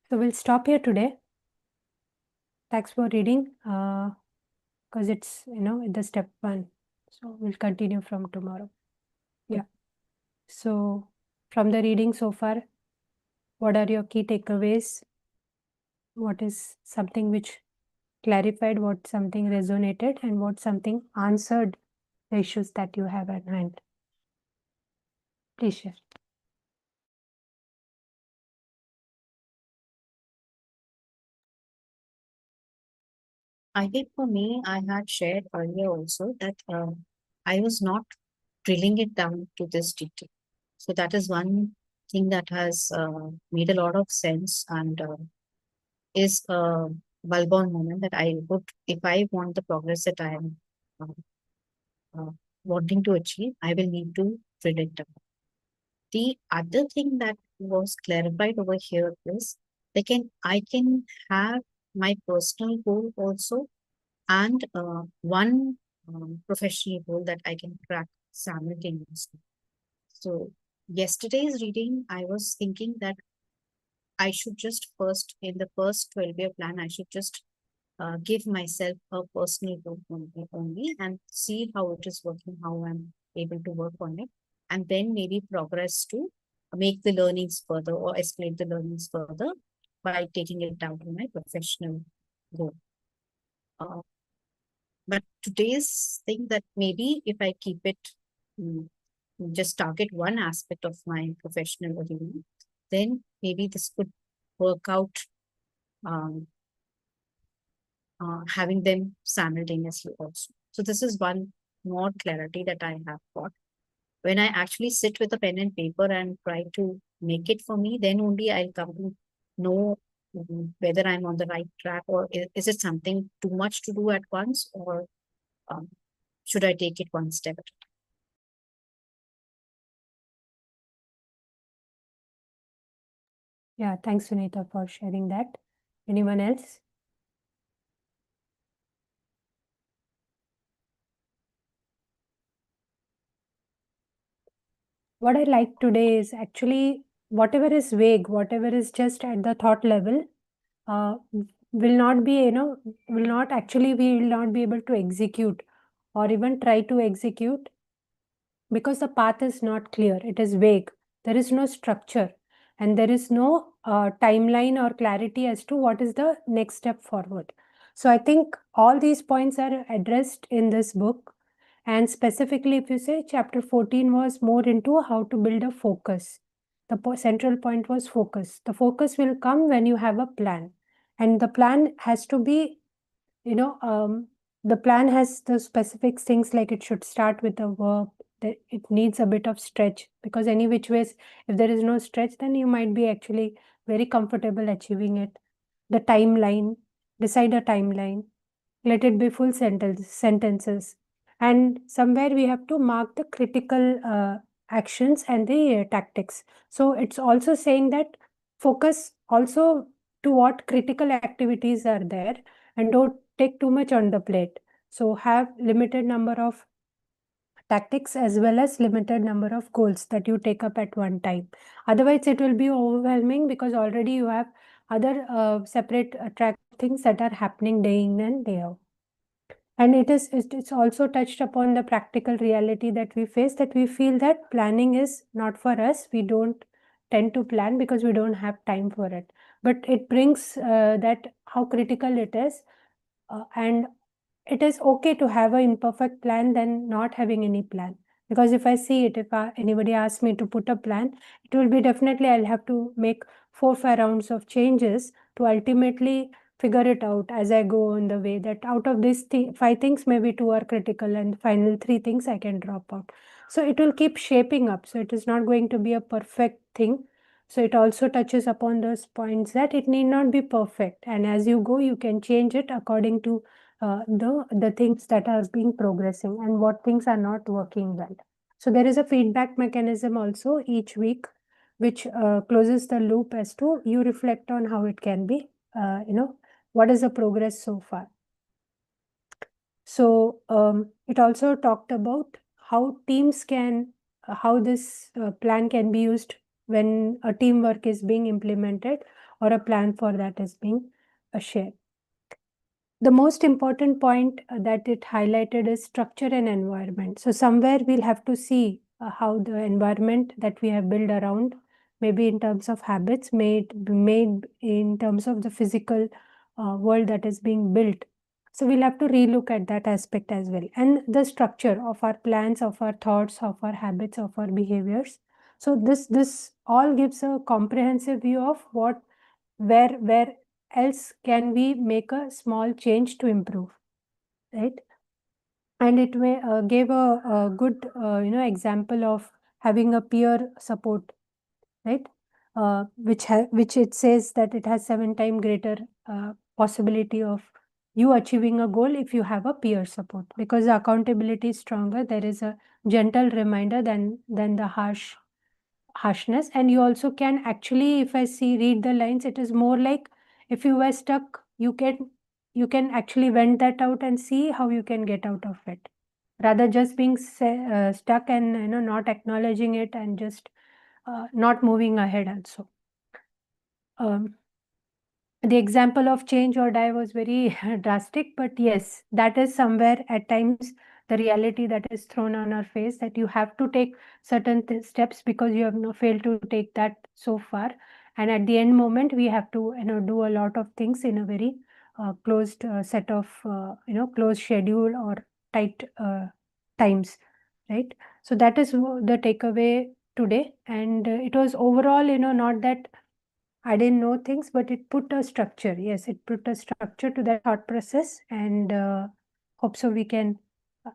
So we'll stop here today. Thanks for reading, because it's, the step 1. So we'll continue from tomorrow. Yeah. So from the reading so far, what are your key takeaways? What is something which clarified, what something resonated, and what something answered the issues that you have at hand? Please share. I think for me, I had shared earlier also that I was not drilling it down to this detail. So that is one thing that has made a lot of sense and is a bulb-on moment that I would, if I want the progress that I am wanting to achieve, I will need to drill it down. The other thing that was clarified over here is I can have my personal goal also and one professional goal that I can track simultaneously. So yesterday's reading, I was thinking that I should just first, in the first 12-year plan, I should just give myself a personal goal only and see how it is working, how I'm able to work on it, and then maybe progress to make the learnings further or escalate the learnings further by taking it down to my professional goal. But today's thing that maybe if I keep it, just target one aspect of my professional arena, then maybe this could work out having them simultaneously also. So this is one more clarity that I have got. When I actually sit with a pen and paper and try to make it for me, then only I'll come to know whether I'm on the right track or is it something too much to do at once or should I take it one step at a time? Yeah, thanks, Sunita, for sharing that. Anyone else? What I like today is actually whatever is vague, whatever is just at the thought level, will not be, we will not be able to execute or even try to execute because the path is not clear. It is vague. There is no structure and there is no timeline or clarity as to what is the next step forward. So I think all these points are addressed in this book. And specifically, if you say chapter 14 was more into how to build a focus. The central point was focus. The focus will come when you have a plan. And the plan has to be, the plan has the specific things like it should start with a verb, that it needs a bit of stretch, because any which ways, if there is no stretch, then you might be actually very comfortable achieving it. The timeline, decide a timeline, let it be full sentences. And somewhere we have to mark the critical actions and the tactics. So it's also saying that focus also to what critical activities are there and don't take too much on the plate. So have limited number of tactics as well as limited number of goals that you take up at one time. Otherwise, it will be overwhelming because already you have other separate track things that are happening day in and day out. And it's also touched upon the practical reality that we face, that we feel that planning is not for us. We don't tend to plan because we don't have time for it. But it brings that how critical it is, and it is okay to have an imperfect plan than not having any plan. Because if I see it, if anybody asks me to put a plan, it will be definitely I'll have to make 4-5 rounds of changes to ultimately figure it out as I go on the way, that out of these 5 things, maybe 2 are critical and final 3 things I can drop out. So it will keep shaping up. So it is not going to be a perfect thing. So it also touches upon those points that it need not be perfect. And as you go, you can change it according to the things that are being progressing and what things are not working well. So there is a feedback mechanism also each week, which closes the loop as to you reflect on how it can be, what is the progress so far. So it also talked about how teams can, how this plan can be used when a teamwork is being implemented or a plan for that is being shared. The most important point that it highlighted is structure and environment. So somewhere we'll have to see how the environment that we have built around, maybe in terms of habits, made in terms of the physical world that is being built. So we'll have to relook at that aspect as well. And the structure of our plans, of our thoughts, of our habits, of our behaviors. So this all gives a comprehensive view of what, where else can we make a small change to improve, right? And it may gave a good example of having a peer support, right? Which it says that it has 7 times greater possibility of you achieving a goal if you have a peer support, because the accountability is stronger. There is a gentle reminder than the harshness. And you also can actually, if I read the lines, it is more like if you were stuck, you can actually vent that out and see how you can get out of it, rather just being stuck and not acknowledging it and just not moving ahead also. The example of change or die was very drastic, but yes, that is somewhere at times the reality that is thrown on our face, that you have to take certain steps because you have failed to take that so far. And at the end moment, we have to do a lot of things in a very closed set of closed schedule or tight times, right? So that is the takeaway today. And it was overall, not that I didn't know things, but it put a structure. Yes, it put a structure to that thought process, and hope so we can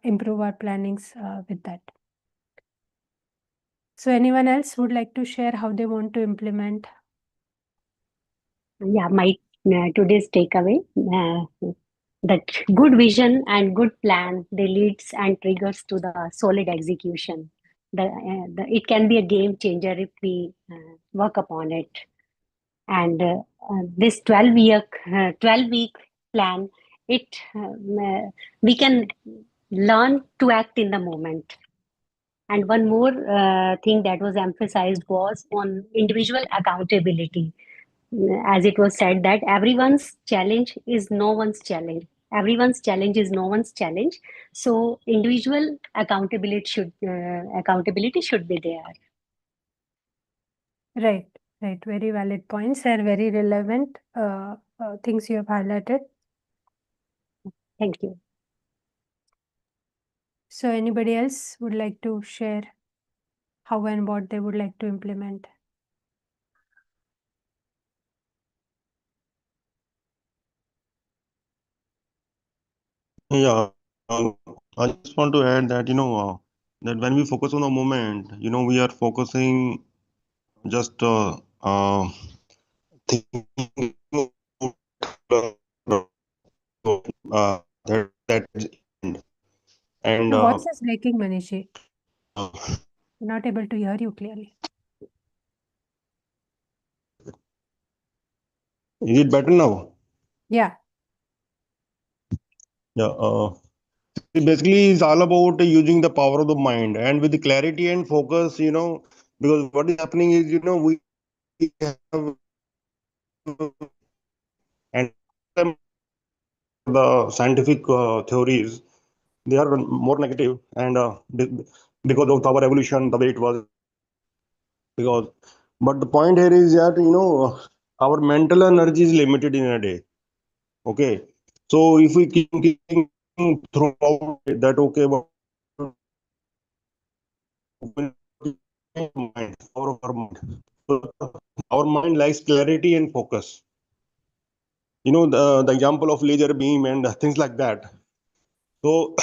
improve our plannings with that. So anyone else would like to share how they want to implement? Yeah, my today's takeaway, that good vision and good plan, they leads and triggers to the solid execution. It can be a game changer if we work upon it. And this 12-week plan, we can learn to act in the moment. And one more thing that was emphasized was on individual accountability. As it was said that everyone's challenge is no one's challenge. Everyone's challenge is no one's challenge. So individual accountability should be there. Right. Very valid points and very relevant things you have highlighted. Thank you. So anybody else would like to share how and what they would like to implement? Yeah, I just want to add that, that when we focus on the moment, we are focusing just thinking that end. And Your voice is breaking, Manishi. uh, I'm not able to hear you clearly. is it better now? Yeah. Yeah. It basically is all about using the power of the mind and with the clarity and focus, because what is happening is, we have and the scientific theories, they are more negative and because of our evolution, the way it was. Because, but the point here is that, our mental energy is limited in a day. Okay. So if we keep thinking throughout that, okay, but mind, power of our mind. So our mind likes clarity and focus. The example of laser beam and things like that. So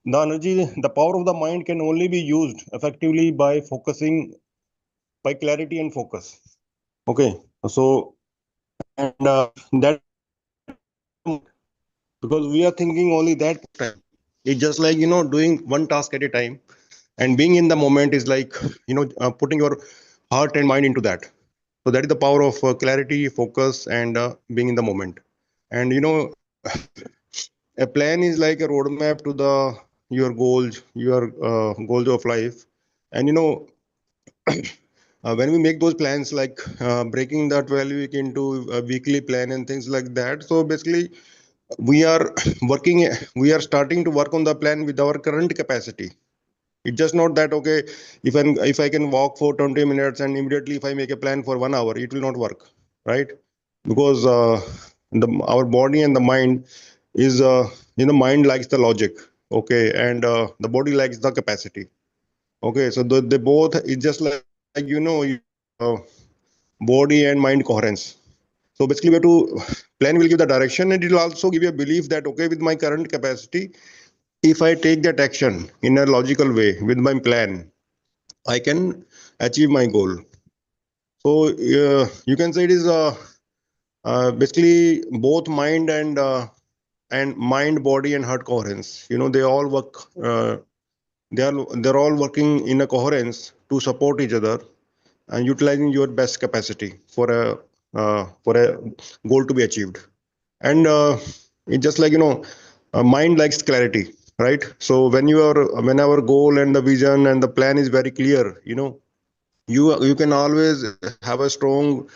the energy, the power of the mind can only be used effectively by focusing, by clarity and focus. Okay. So and that because we are thinking only that time. It's just like doing one task at a time, and being in the moment is like putting your heart and mind into that. So that is the power of clarity, focus, and being in the moment. And a plan is like a roadmap to the your goals of life. And when we make those plans, like breaking the 12 week into a weekly plan and things like that. So basically, we are working. We are starting to work on the plan with our current capacity. It's just not that okay, if I can walk for 20 minutes and immediately if I make a plan for 1 hour, it will not work, right? Because our body and the mind is mind likes the logic, okay, and the body likes the capacity, okay. So they both it's just like uh, body and mind coherence. So basically, we have to plan will give the direction, and it will also give you a belief that okay, with my current capacity, if I take that action in a logical way with my plan, I can achieve my goal. So you can say it is basically both mind and mind, body, and heart coherence. They all work. They're all working in a coherence to support each other and utilizing your best capacity for a goal to be achieved. And it's just like mind likes clarity, right? So when our goal and the vision and the plan is very clear, you can always have a strong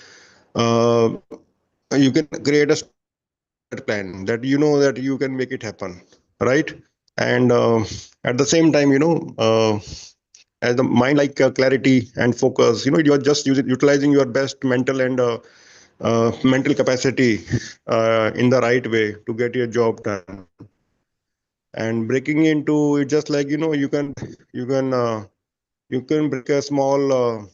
you can create a plan that that you can make it happen, right? And at the same time as the mind like clarity and focus, you are just utilizing your best mental and mental capacity in the right way to get your job done. And breaking into it, just like you can break a small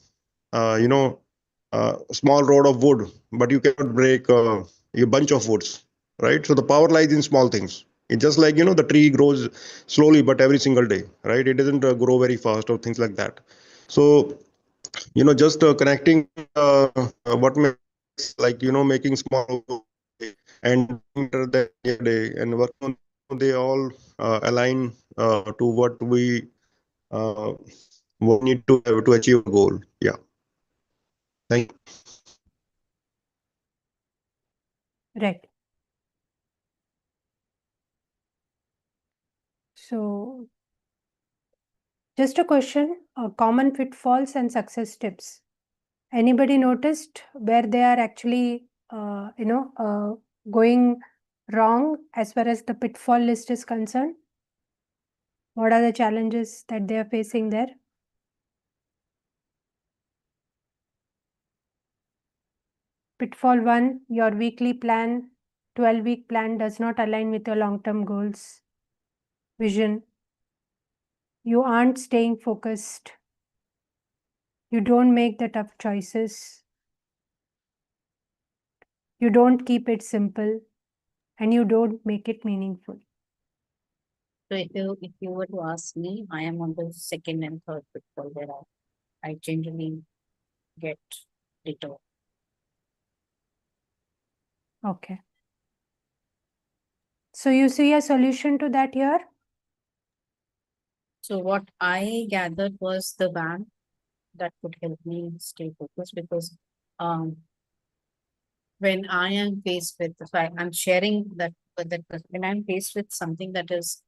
small rod of wood, but you cannot break a bunch of woods, right? So the power lies in small things. It's just like the tree grows slowly, but every single day, right? It doesn't grow very fast or things like that. So just connecting what makes like making small and that day and work on they all align to uh, what we need to have to achieve a goal. Yeah. Thank you. Right. So, just a question, common pitfalls and success tips. Anybody noticed where they are actually, going wrong as far as the pitfall list is concerned? What are the challenges that they are facing there? Pitfall 1, your weekly plan, 12-week plan does not align with your long-term goals, vision. You aren't staying focused. You don't make the tough choices. You don't keep it simple, and you don't make it meaningful. So if you were to ask me, I am on the second and third pitfall where I generally get detoured. Okay. So you see a solution to that here? So what I gathered was the van that could help me stay focused, because when I am faced with, if I'm sharing that with that person, when I'm faced with something that is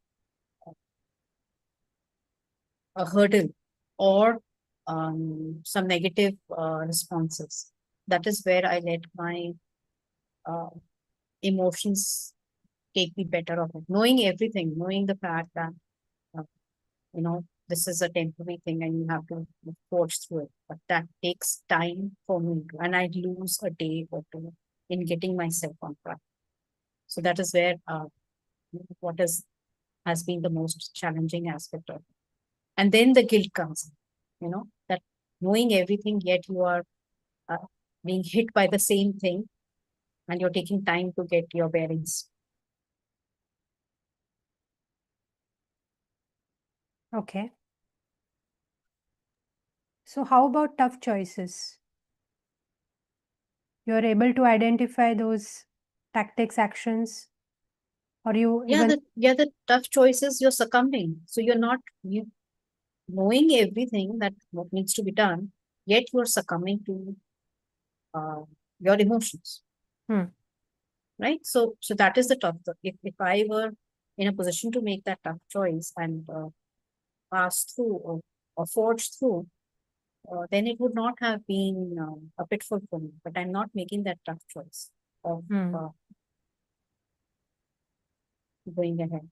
a hurdle or some negative responses, that is where I let my emotions take the better of it. Knowing everything, knowing the fact that this is a temporary thing and you have to forge through it. But that takes time for me to, and I lose a day or two in getting myself on track. So that is where what has been the most challenging aspect of it. And then the guilt comes in, that knowing everything, yet you are being hit by the same thing and you're taking time to get your bearings. Okay. So how about tough choices? You're able to identify those tactics, actions, or you even The tough choices, you're succumbing. So you're not knowing everything that what needs to be done, yet you're succumbing to your emotions. Right? So that is the tough. If I were in a position to make that tough choice and pass through or forge through, then it would not have been a pitfall for me. But I'm not making that tough choice of going ahead.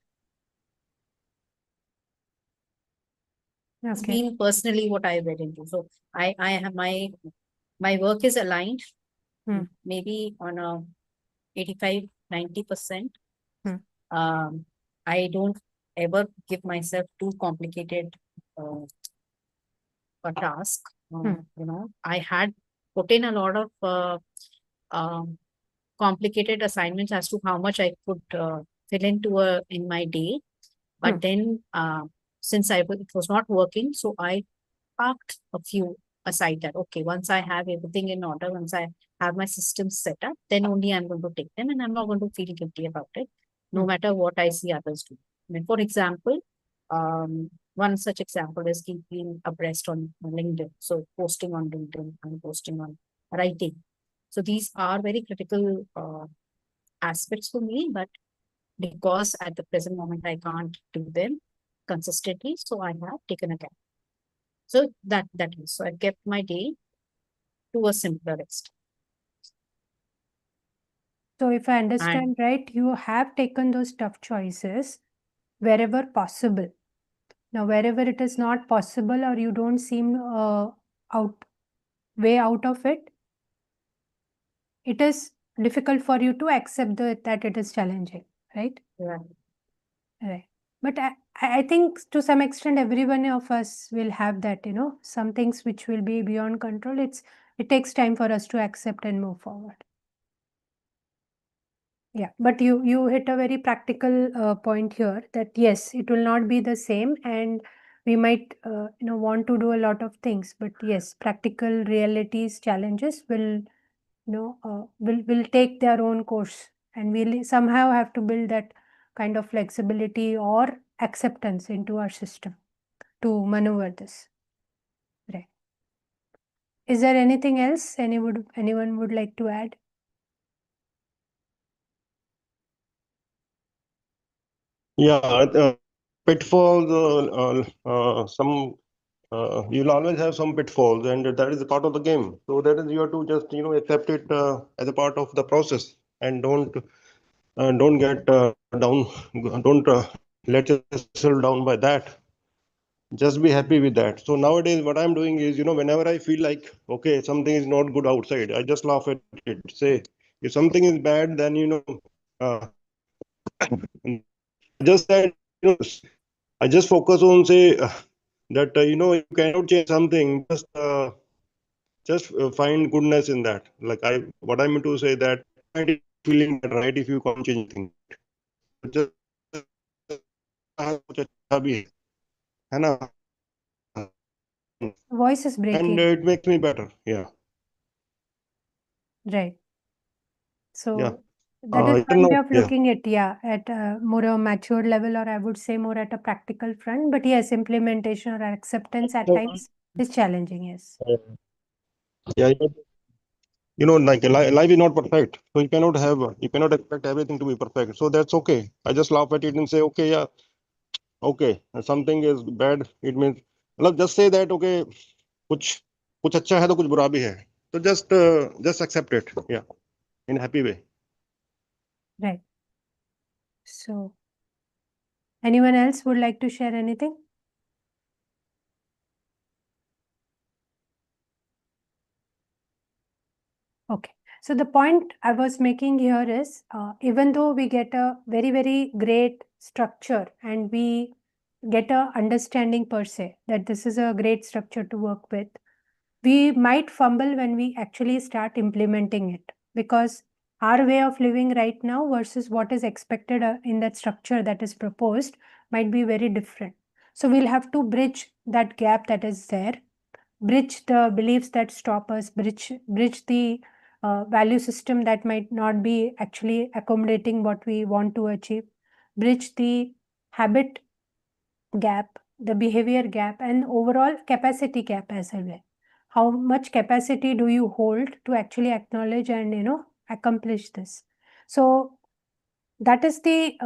It's okay. been personally what I read into. So I have my work is aligned, maybe on a 85-90%. I don't ever give myself too complicated a task. I had put in a lot of complicated assignments as to how much I could fill into in my day. But then since it was not working, so I parked a few aside that, okay, once I have everything in order, once I have my systems set up, then only I'm going to take them and I'm not going to feel guilty about it, no matter what I see others do. I mean, for example, one such example is keeping abreast on LinkedIn. So posting on LinkedIn and posting on writing. So these are very critical aspects for me, but because at the present moment I can't do them consistently, so I have taken a gap. So that is, so I kept my day to a simpler extent. So if I understand right, you have taken those tough choices wherever possible. Now, wherever it is not possible or you don't seem way out of it, it is difficult for you to accept that it is challenging, right? Right. But I think to some extent, every one of us will have that, some things which will be beyond control. It takes time for us to accept and move forward. Yeah, but you hit a very practical point here that yes, it will not be the same, and we might want to do a lot of things, but yes, practical realities, challenges will will take their own course, and we'll somehow have to build that kind of flexibility or acceptance into our system to maneuver this. Right. Is there anything else anyone would like to add? Yeah, pitfalls, you'll always have some pitfalls, and that is a part of the game. So that is, you have to just accept it as a part of the process, and don't get down, don't let yourself down by that. Just be happy with that. So nowadays what I'm doing is, whenever I feel like, okay, something is not good outside, I just laugh at it. Say, if something is bad, then just that, I just focus on, say, that you cannot change something, just find goodness in that. Like what I mean to say, that feeling that right if you can't change things, just है, कुछ अच्छा भी है ना, Voice is and breaking. it makes me better. Yeah, Right. So yeah. that is You one way know, of yeah. looking at, at a more a mature level, or I would say more at a practical front. But yes, implementation or acceptance at times is challenging. Yes. Yeah, like life is not perfect, so you cannot expect everything to be perfect. So that's okay. I just laugh at it and say, okay, yeah, okay, something is bad. It means, just say that, okay, कुछ कुछ अच्छा है तो कुछ बुरा भी है. So just accept it. Yeah, in a happy way. Right. So anyone else would like to share anything? Okay. So the point I was making here is, even though we get a very, very great structure and we get a understanding per se that this is a great structure to work with, we might fumble when we actually start implementing it, because our way of living right now versus what is expected in that structure that is proposed might be very different. So we'll have to bridge that gap that is there, bridge the beliefs that stop us, bridge the value system that might not be actually accommodating what we want to achieve, bridge the habit gap, the behavior gap, and overall capacity gap as well. How much capacity do you hold to actually acknowledge and accomplish this? So that is the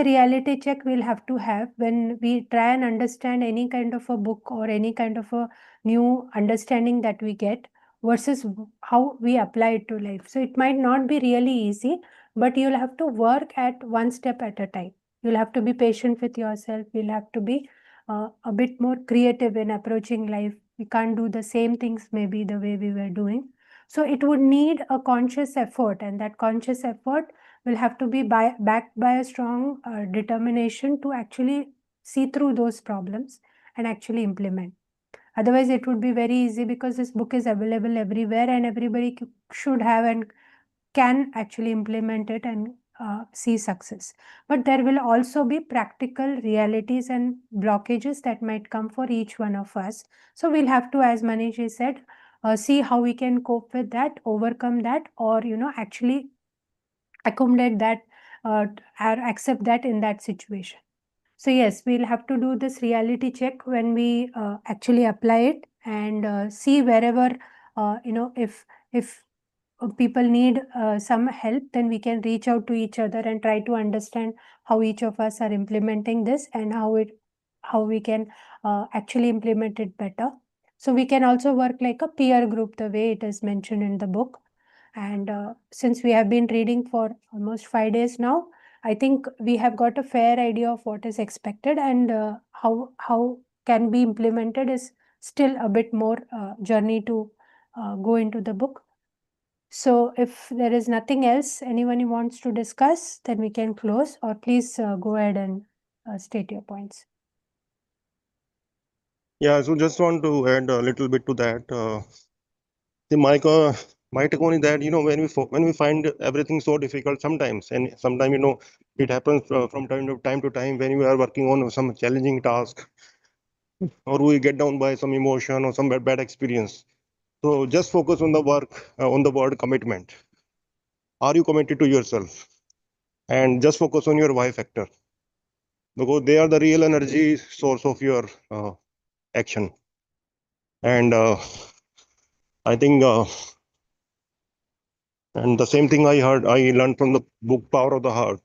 reality check we'll have to have when we try and understand any kind of a book or any kind of a new understanding that we get versus how we apply it to life. So it might not be really easy, but you'll have to work at one step at a time. You'll have to be patient with yourself. You'll have to be a bit more creative in approaching life. We can't do the same things maybe the way we were doing. So it would need a conscious effort, and that conscious effort will have to be backed by a strong determination to actually see through those problems and actually implement. Otherwise, it would be very easy because this book is available everywhere and everybody should have and can actually implement it and see success. But there will also be practical realities and blockages that might come for each one of us. So we'll have to, as Manish said, see how we can cope with that, overcome that, or actually accommodate that or accept that in that situation. So yes, we'll have to do this reality check when we actually apply it and see wherever if people need some help, then we can reach out to each other and try to understand how each of us are implementing this and how we can actually implement it better. So we can also work like a peer group, the way it is mentioned in the book. And since we have been reading for almost 5 days now, I think we have got a fair idea of what is expected, and how can be implemented is still a bit more journey to go into the book. So if there is nothing else anyone wants to discuss, then we can close, or please go ahead and state your points. Yeah, so just want to add a little bit to that. My take on is that, when we find everything so difficult sometimes, and sometimes, it happens from time to time when we are working on some challenging task, or we get down by some emotion or some bad experience. So just focus on the work, on the word commitment. Are you committed to yourself? And just focus on your why factor, because they are the real energy source of your action. And I think, and the same thing I learned from the book Power of the Heart.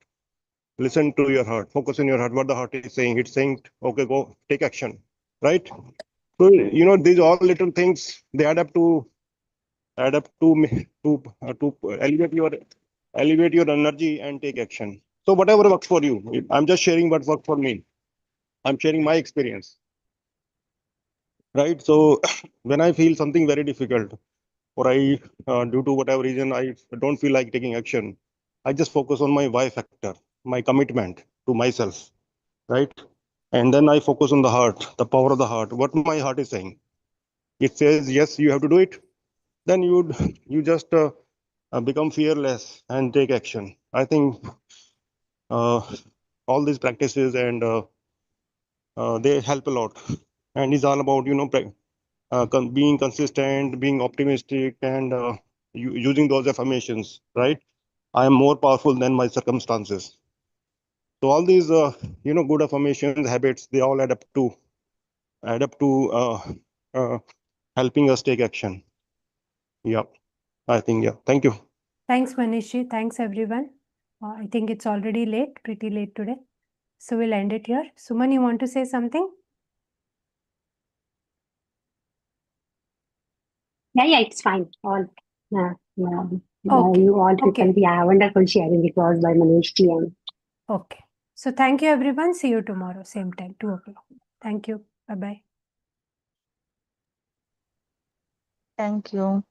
Listen to your heart, focus on your heart, what the heart is saying. It's saying, okay, go take action, right? So, these all little things, they add up to elevate your energy and take action. So whatever works for you, I'm just sharing what worked for me. I'm sharing my experience, right? So when I feel something very difficult, or I, due to whatever reason, I don't feel like taking action, I just focus on my why factor, my commitment to myself, right? And then I focus on the heart, the power of the heart, what my heart is saying. It says, yes, you have to do it. Then you just become fearless and take action. I think all these practices, and they help a lot. And it's all about, being consistent, being optimistic, and using those affirmations, right? I am more powerful than my circumstances. So all these, good affirmations, habits, they all add up to helping us take action. Yeah, I think, yeah. Thank you. Thanks, Manishji. Thanks, everyone. I think it's already late, pretty late today. So we'll end it here. Suman, you want to say something? Yeah, it's fine. All, Okay. you all people, Okay. yeah, wonderful sharing it was by Manish Ji and Okay. So thank you, everyone. See you tomorrow, same time, 2 o'clock. Thank you. Bye-bye. Thank you.